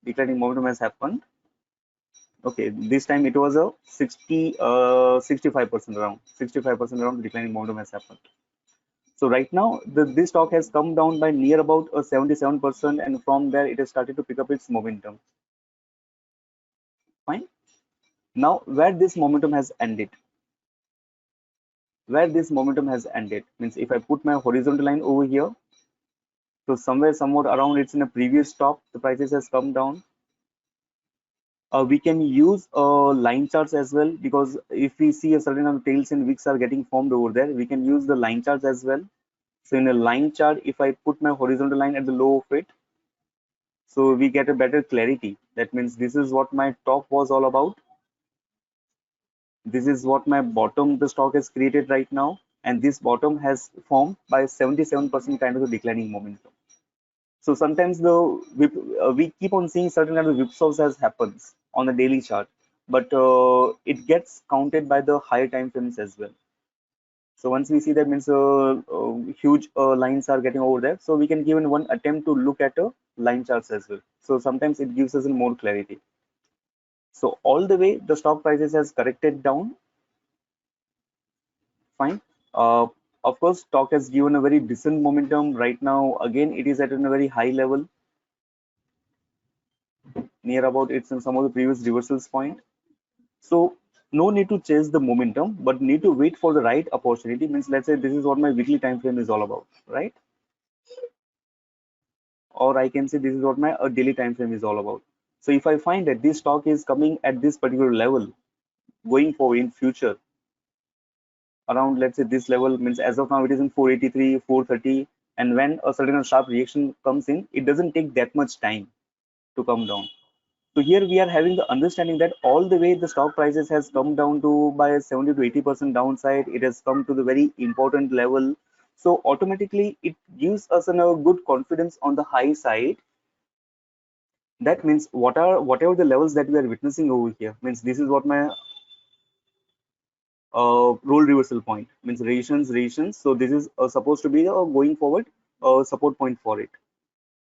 declining momentum has happened. Okay, this time it was a 65% around, 65% around the declining momentum has happened. So right now, this stock has come down by near about a 77%, and from there it has started to pick up its momentum. Fine. Now, where this momentum has ended, means if I put my horizontal line over here, so somewhere, somewhat around, it's in a previous top, the prices has come down. We can use line charts as well, because if we see a certain number of tails and wicks are getting formed over there, we can use the line charts as well. So in a line chart, if I put my horizontal line at the low of it, so we get a better clarity. That means this is what my top was all about. This is what my bottom the stock has created right now, and this bottom has formed by 77% kind of a declining momentum. So sometimes we keep on seeing certain kind of whipsaws as happens on the daily chart, but it gets counted by the higher time frames as well. So once we see that, means huge lines are getting over there, so we can give in one attempt to look at a line charts as well. So sometimes it gives us more clarity. So all the way the stock prices has corrected down. Fine. Uh, of course, stock has given a very decent momentum right now. Again, it is at a very high level, near about it's in some of the previous reversals point. So no need to chase the momentum, but need to wait for the right opportunity. Means let's say this is what my weekly time frame is all about, right? Or I can say this is what my daily time frame is all about. So if I find that this stock is coming at this particular level, going forward in future, around let's say this level, means as of now it is in 483, 430, and when a certain sharp reaction comes in, it doesn't take that much time to come down. So here we are having the understanding that all the way the stock prices has come down to by 70 to 80% downside. It has come to the very important level. So automatically it gives us a good confidence on the high side. That means whatever the levels that we are witnessing over here, means this is what my role reversal point, means reactions. So this is supposed to be going forward support point for it.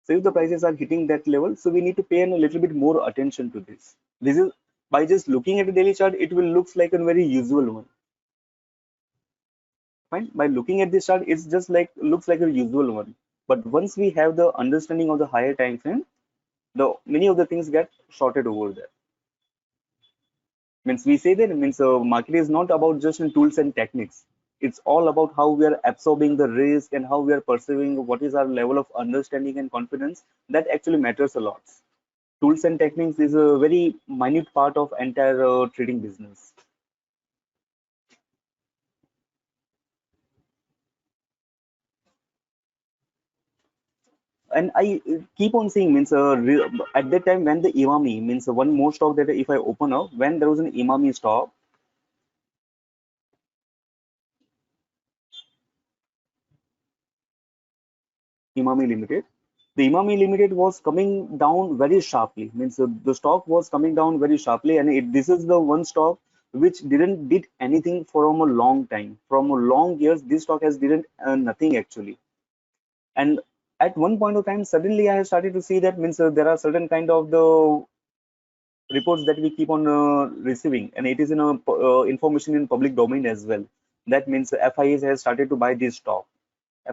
So if the prices are hitting that level, so we need to pay a little bit more attention to this. This is by just looking at the daily chart, it will looks like a very usual one. Fine. By looking at this chart, it's just like looks like a usual one. But once we have the understanding of the higher time frame, the many of the things get sorted over there. Means we say that, means market is not about just in tools and techniques. It's all about how we are absorbing the risk and how we are perceiving what is our level of understanding and confidence. That actually matters a lot. Tools and techniques is a very minute part of entire trading business. And I keep on seeing, means at that time when the Imami, means one more stock that if I open up, when there was an Imami stock, Imami Limited, the Imami Limited was coming down very sharply. Means the stock was coming down very sharply, and this is the one stock which did anything from a long time, from a long years. This stock has didn't nothing actually, and at one point of time, suddenly I have started to see that means there are certain kind of the reports that we keep on receiving, and it is in a information in public domain as well. That means FIs has started to buy this stock.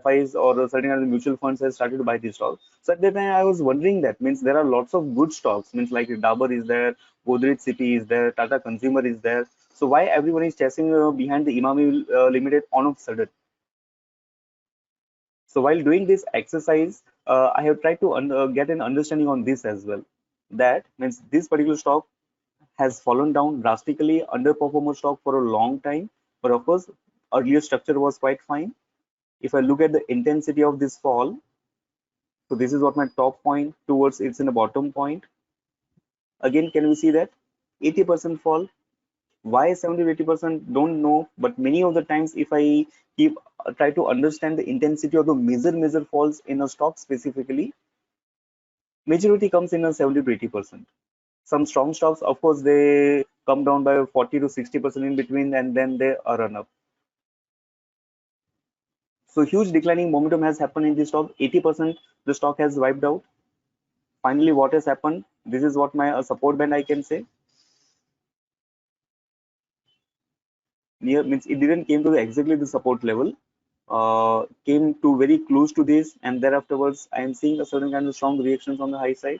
FIs or certain other mutual funds has started to buy this stock. So at that time, I was wondering that means there are lots of good stocks. Means like Dabur is there, Godrej City is there, Tata Consumer is there. So why everyone is chasing behind the Imami Limited on a sudden? So while doing this exercise, I have tried to get an understanding on this as well. That means this particular stock has fallen down drastically, underperformer stock for a long time. But of course, earlier structure was quite fine. If I look at the intensity of this fall, so this is what my top point towards it's in the bottom point. Again, can we see that 80% fall? Why 70 to 80%? Don't know. But many of the times, if I keep try to understand the intensity of the major falls in a stock specifically, majority comes in a 70 to 80%. Some strong stocks, of course, they come down by 40 to 60% in between, and then they are run up. So huge declining momentum has happened in the stock. 80% the stock has wiped out. Finally, what has happened? This is what my support band I can say. Near means it didn't came to exactly the support level. Came to very close to this, and thereafterwards I am seeing a certain kind of strong reactions on the high side.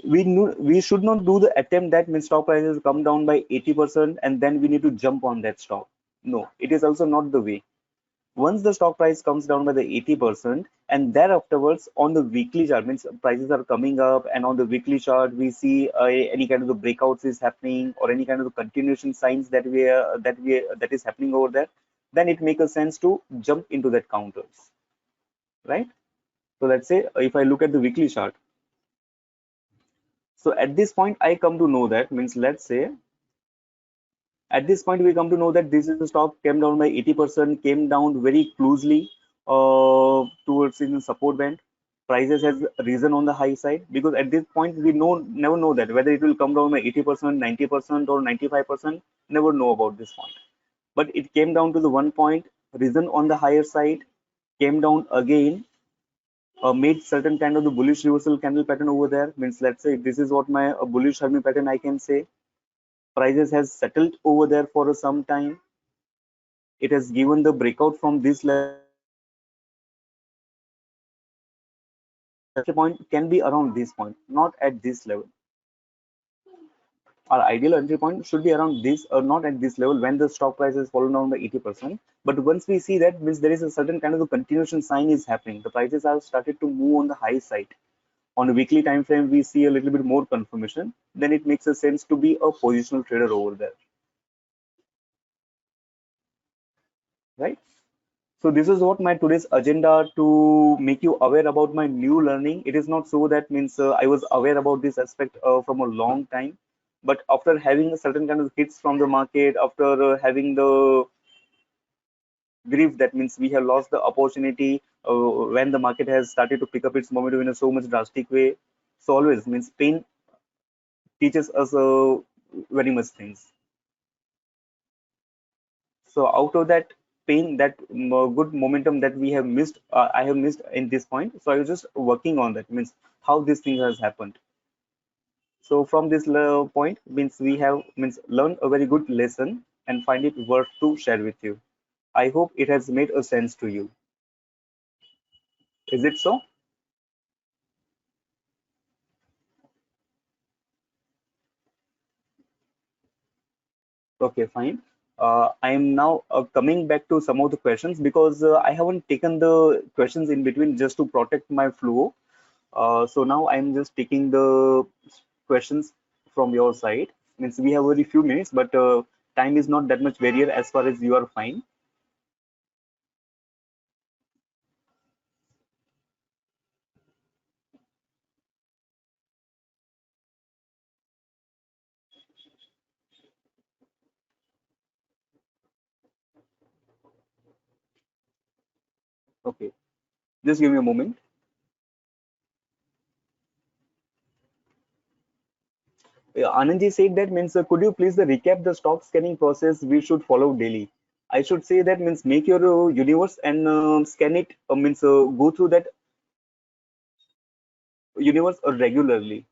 We should not do the attempt that means stock prices come down by 80% and then we need to jump on that stock. No, it is also not the way. Once the stock price comes down by the 80% and thereafterwards on the weekly chart means prices are coming up, and on the weekly chart we see any kind of the breakouts is happening or any kind of the continuation signs that is happening over there, then it makes a sense to jump into that counters, right? So let's say if I look at the weekly chart, so at this point I come to know that means let's say at this point we come to know that this is the stock came down by 80%, came down very closely towards in the support band. Prices has risen on the high side because at this point we never know that whether it will come down by 80%, 90% or 95%. Never know about this point. But it came down to the one point, risen on the higher side, came down again, made certain kind of the bullish reversal candle pattern over there. Means let's say this is what my bullish Hermy pattern I can say. Prices has settled over there for some time. It has given the breakout from this level. The point can be around this point, not at this level. Our ideal entry point should be around this or not at this level when the stock price has fallen down by 80%. But once we see that means there is a certain kind of a continuation sign is happening. The prices have started to move on the high side. On a weekly time frame, we see a little bit more confirmation. Then it makes a sense to be a positional trader over there, right? So this is what my today's agenda to make you aware about my new learning. It is not so that means I was aware about this aspect from a long time, but after having a certain kind of hits from the market, after having the grief, that means we have lost the opportunity when the market has started to pick up its momentum in a so much drastic way. So always means pain teaches us very much things. So out of that pain, that good momentum that we have missed, I have missed in this point. So I was just working on that. Means how this thing has happened. So from this point means we have means learned a very good lesson and find it worth to share with you. I hope it has made a sense to you. Is it so? Okay, fine. I am now coming back to some of the questions because I haven't taken the questions in between just to protect my flow. So now I'm just taking the questions from your side. Means we have very few minutes, but time is not that much barrier as far as you are fine. Okay, just give me a moment. Anandji said that means could you please recap the stock scanning process we should follow daily? I should say that means make your universe and scan it, means go through that universe regularly.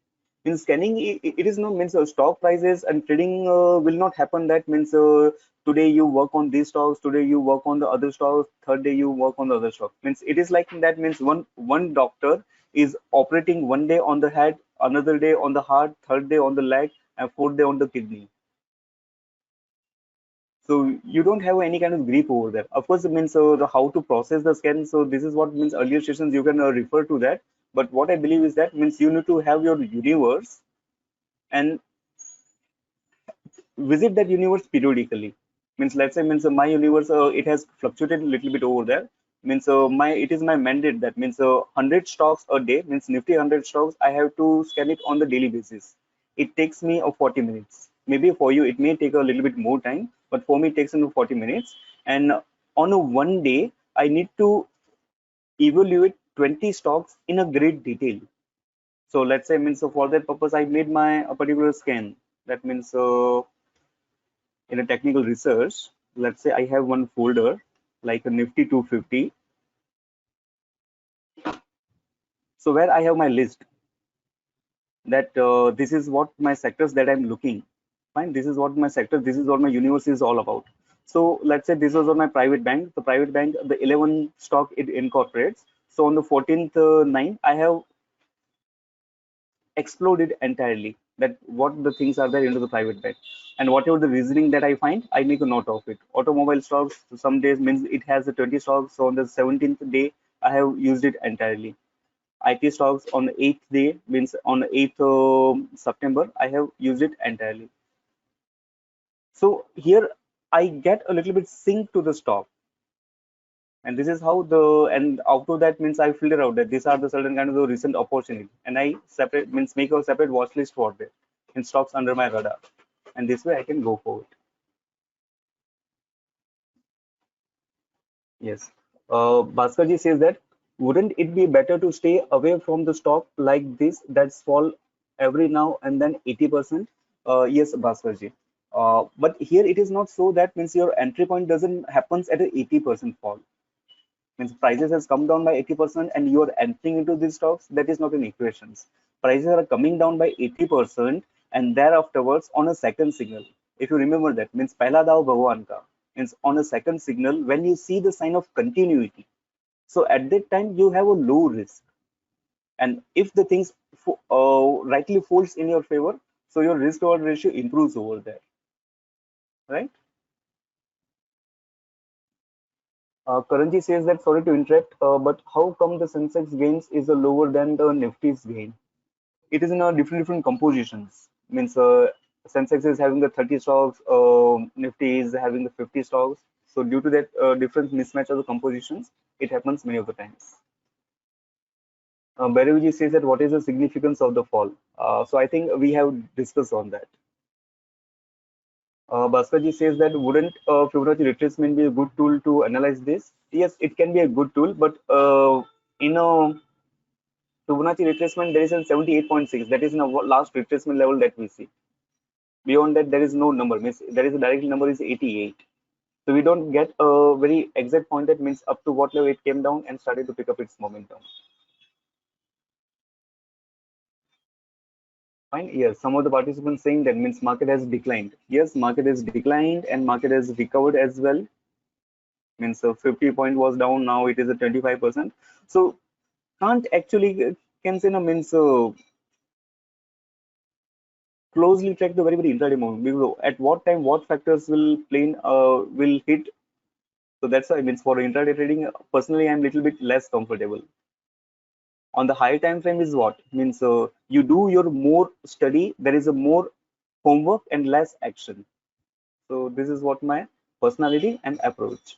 Means scanning, it is not means stock prices and trading will not happen. That means today you work on these stocks, today you work on the other stocks, third day you work on the other stock. Means it is like that. Means one doctor is operating one day on the head, another day on the heart, third day on the leg, and fourth day on the kidney. So you don't have any kind of grip over that. Of course, it means the how to process the scan. So this is what means earlier sessions you can refer to that. But what I believe is that means you need to have your universe and visit that universe periodically. Means let's say means my universe it has fluctuated a little bit over there. Means my it is my mandate that means 100 stocks a day, means Nifty 100 stocks. I have to scan it on the daily basis. It takes me 40 minutes. Maybe for you it may take a little bit more time, but for me it takes 40 minutes. And on a one day I need to evaluate 20 stocks in a great detail. So let's say means for that purpose I made my a particular scan. That means in a technical research, let's say I have one folder like a Nifty 250. So where I have my list that this is what my sectors that I'm looking. Fine, this is what my sector, this is what my universe is all about. So let's say this was on my private bank. The private bank, the 11 stock it incorporates. So on the 14th 9, I have exploded entirely that what the things are there into the private bank, and whatever the reasoning that I find I make a note of it. Automobile stocks some days means it has the 20 stocks, so on the 17th day I have used it entirely. IT stocks on the 8th day means on the 8th September I have used it entirely. So here I get a little bit sync to the stock, and this is how the and out of that means I filter out that these are the certain kind of the recent opportunity, and I separate means make a separate watch list for them in stocks under my radar, and this way I can go forward. Yes. Bhaskarji says that wouldn't it be better to stay away from the stock like this that's fall every now and then 80%? Yes, Bhaskarji. But here it is not so that means your entry point doesn't happens at a 80% fall. Means prices has come down by 80% and you are entering into these stocks. That is not an equations. Prices are coming down by 80% and thereafterwards on a second signal. If you remember that means pehla dao bhagwan ka, means on a second signal when you see the sign of continuity. So at that time you have a low risk, and if the things rightly folds in your favor, so your risk reward ratio improves over there, right? Karanji says that sorry to interrupt, but how come the Sensex gains is lower than the Nifty's gain? It is in a different compositions. Means Sensex is having the 30 stocks, Nifty is having the 50 stocks. So due to that different mismatch of the compositions, it happens many of the times. Bhairavi says that what is the significance of the fall? So I think we have discussed on that. Bhaskar says that wouldn't Fibonacci retracement be a good tool to analyze this? Yes, it can be a good tool, but in a Fibonacci retracement, there is a 78.6. That is in a last retracement level that we see. Beyond that, there is no number. Means there is a direct number is 88. So we don't get a very exact point that means up to what level it came down and started to pick up its momentum. Fine. Yes, some of the participants saying that means market has declined. Yes, market has declined and market has recovered as well. Means 50 point was down, now it is a 25%. So can't actually can say no means closely track the very intraday movement because at what time what factors will play in, will hit. So that's why means for intraday trading personally I'm little bit less comfortable. On the high time frame is what means you do your more study, there is a more homework and less action. So this is what my personality and approach.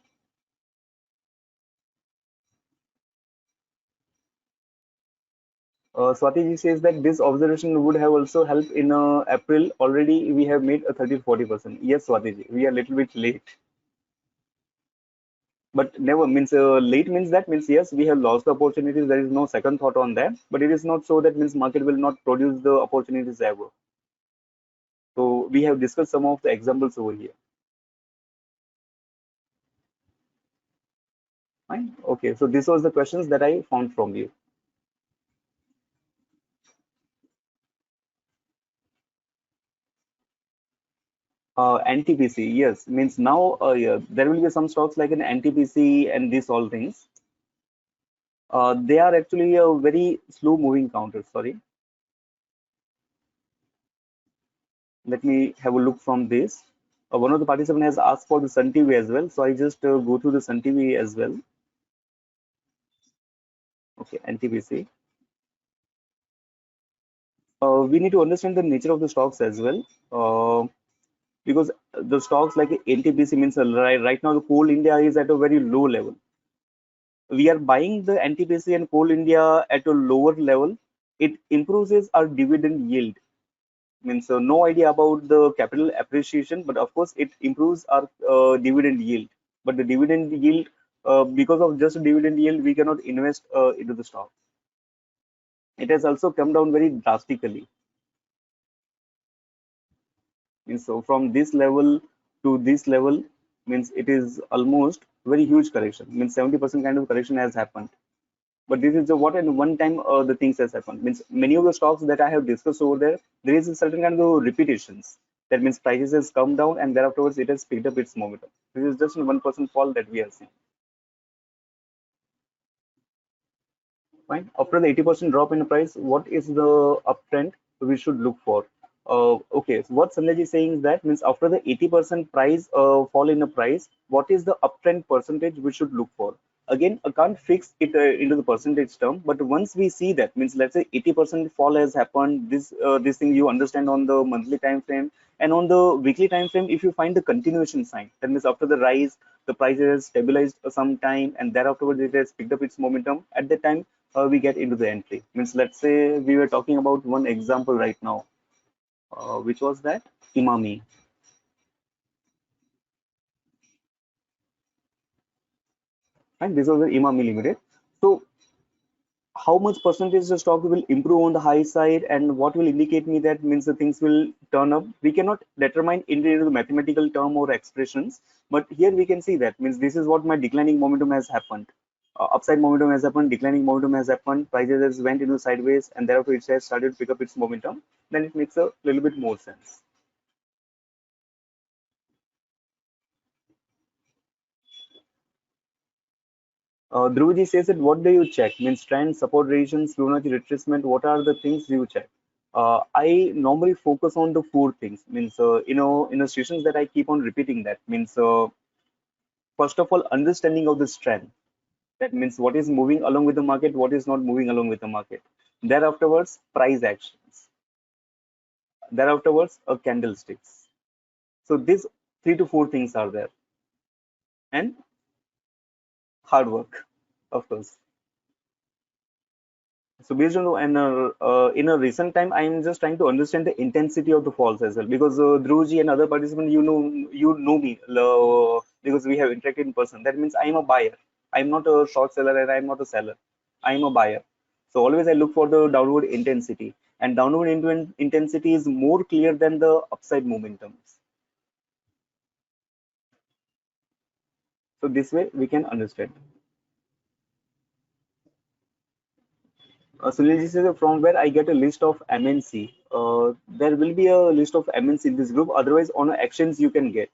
Swati says that this observation would have also helped in April. Already we have made a 30 to 40%. Yes, Swati, we are a little bit late. But never means late means that means yes, we have lost the opportunities. There is no second thought on that. But it is not so that means market will not produce the opportunities ever. So we have discussed some of the examples over here. Fine. Okay, so this was the questions that I found from you. NTPC, yes, means now yeah, there will be some stocks like an NTPC and these all things. They are actually a very slow moving counter. Sorry, let me have a look from this. One of the participants has asked for the Sun TV as well, so I just go through the Sun TV as well. Okay, NTPC. We need to understand the nature of the stocks as well, because the stocks like NTPC means right now the Coal India is at a very low level. We are buying the NTPC and Coal India at a lower level. It improves our dividend yield. Means no idea about the capital appreciation, but of course it improves our dividend yield. But the dividend yield, because of just dividend yield, we cannot invest into the stock. It has also come down very drastically. Means so from this level to this level means it is almost very huge correction. Means 70% kind of correction has happened. But this is the what and one time the things has happened. Means many of the stocks that I have discussed over there is a certain kind of repetitions. That means prices has come down and thereafter it has picked up its momentum. This is just a 1% fall that we are seeing. Fine. After the 80% drop in the price, what is the uptrend we should look for? Okay, so what Sanjay is saying is that means after the 80% price fall in the price, what is the uptrend percentage we should look for? Again, I can't fix it into the percentage term, but once we see that means let's say 80% fall has happened, this thing you understand on the monthly time frame and on the weekly time frame. If you find the continuation sign, that means after the rise, the price has stabilized some time and thereafter it has picked up its momentum. At that time, we get into the entry. Means let's say we were talking about one example right now, which was that Imami. And this was the Imami Limited. So how much percentage the stock will improve on the high side and what will indicate me that means the things will turn up, we cannot determine into the mathematical term or expressions, but here we can see that means this is what my declining momentum has happened. Upside momentum has happened, declining momentum has happened, prices has went into sideways and therefore it has started to pick up its momentum. Then it makes a little bit more sense. Dhruvaji says that what do you check? Means trend, support regions, Fibonacci retracement. What are the things you check? I normally focus on the four things. Means in the sessions that I keep on repeating that. Means first of all, understanding of this trend. That means what is moving along with the market, what is not moving along with the market. Thereafterwards, price actions. Thereafterwards, candlesticks. So these three to four things are there, and hard work, of course. So based on in a recent time, I am just trying to understand the intensity of the falls as well because Dhruvji and other participants, you know me because we have interacted in person. That means I am a buyer. I am not a short seller and I am not a seller. I am a buyer. So always I look for the downward intensity, and downward intensity is more clear than the upside momentums. So this way we can understand. Sunilji says from where I get a list of MNC. There will be a list of MNC in this group. Otherwise, on actions you can get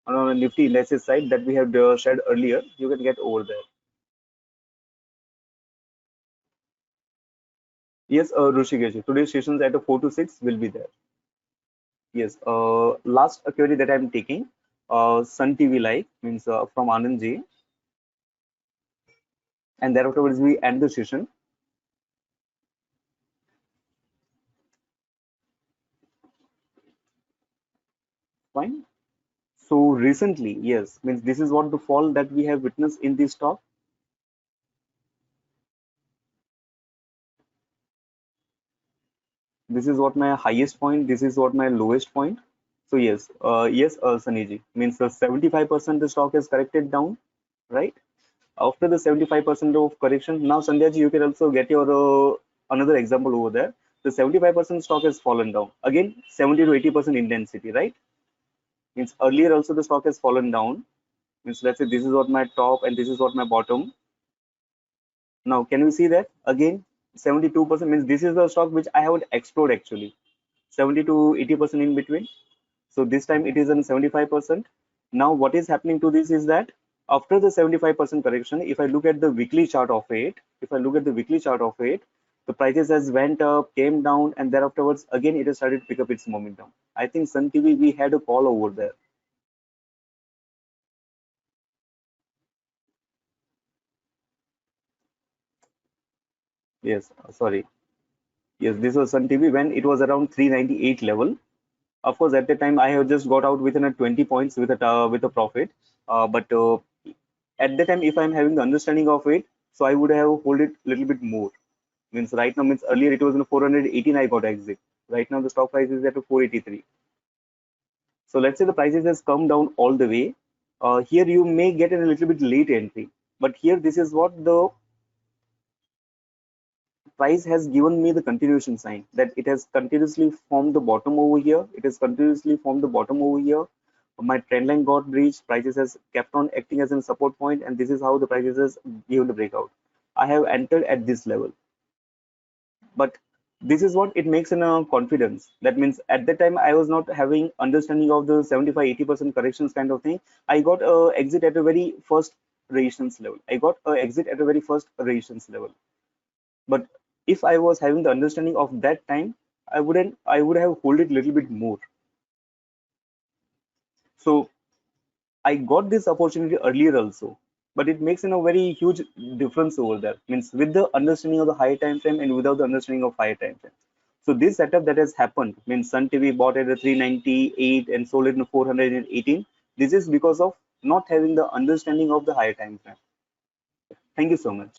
on a Nifty indices site that we have shared earlier. You can get over there. Yes, Rushikesh. Today's sessions at 4 to 6 will be there. Yes. Last query that I'm taking. Sun TV Live means from Anand Ji, and thereafter we end the session. Fine. So recently, yes, means this is what the fall that we have witnessed in this stock. This is what my highest point, this is what my lowest point. So yes, Sunny means the 75% the stock is corrected down, right? After the 75% of correction, now Sandhya ji, you can also get your another example over there. The 75% stock has fallen down again, 70 to 80% intensity, right? Means earlier also the stock has fallen down. Means let's say this is what my top and this is what my bottom. Now can you see that again 72% means this is the stock which I have explored actually, 70 to 80% in between. So this time it is in 75%. Now what is happening to this is that after the 75% correction, if I look at the weekly chart of it, the prices has went up, came down, and thereafterwards again it has started to pick up its momentum. I think Sun TV we had a call over there. Yes, sorry. Yes, this was Sun TV when it was around 398 level. Of course, at the time I have just got out within a 20 points with a profit. But at the time, if I'm having the understanding of it, so I would have hold it a little bit more. Means right now, means earlier it was in 418, I got exit. Right now the stock price is at 483. So let's say the prices has come down all the way. Here you may get a little bit late entry, but here this is what the price has given me the continuation sign, that it has continuously formed the bottom over here. It has continuously formed the bottom over here. My trend line got breached. Prices has kept on acting as a support point, and this is how the prices has given the breakout. I have entered at this level, but this is what it makes in a confidence. That means at that time I was not having understanding of the 75-80% corrections kind of thing. I got a exit at a very first resistance level. I got a exit at a very first resistance level. But if I was having the understanding of that time, I would have hold it a little bit more. So I got this opportunity earlier also, but it makes a very huge difference over there. Means with the understanding of the higher time frame and without the understanding of higher time frame. So this setup that has happened means Sun TV bought at a 398 and sold it in 418. This is because of not having the understanding of the higher time frame. Thank you so much.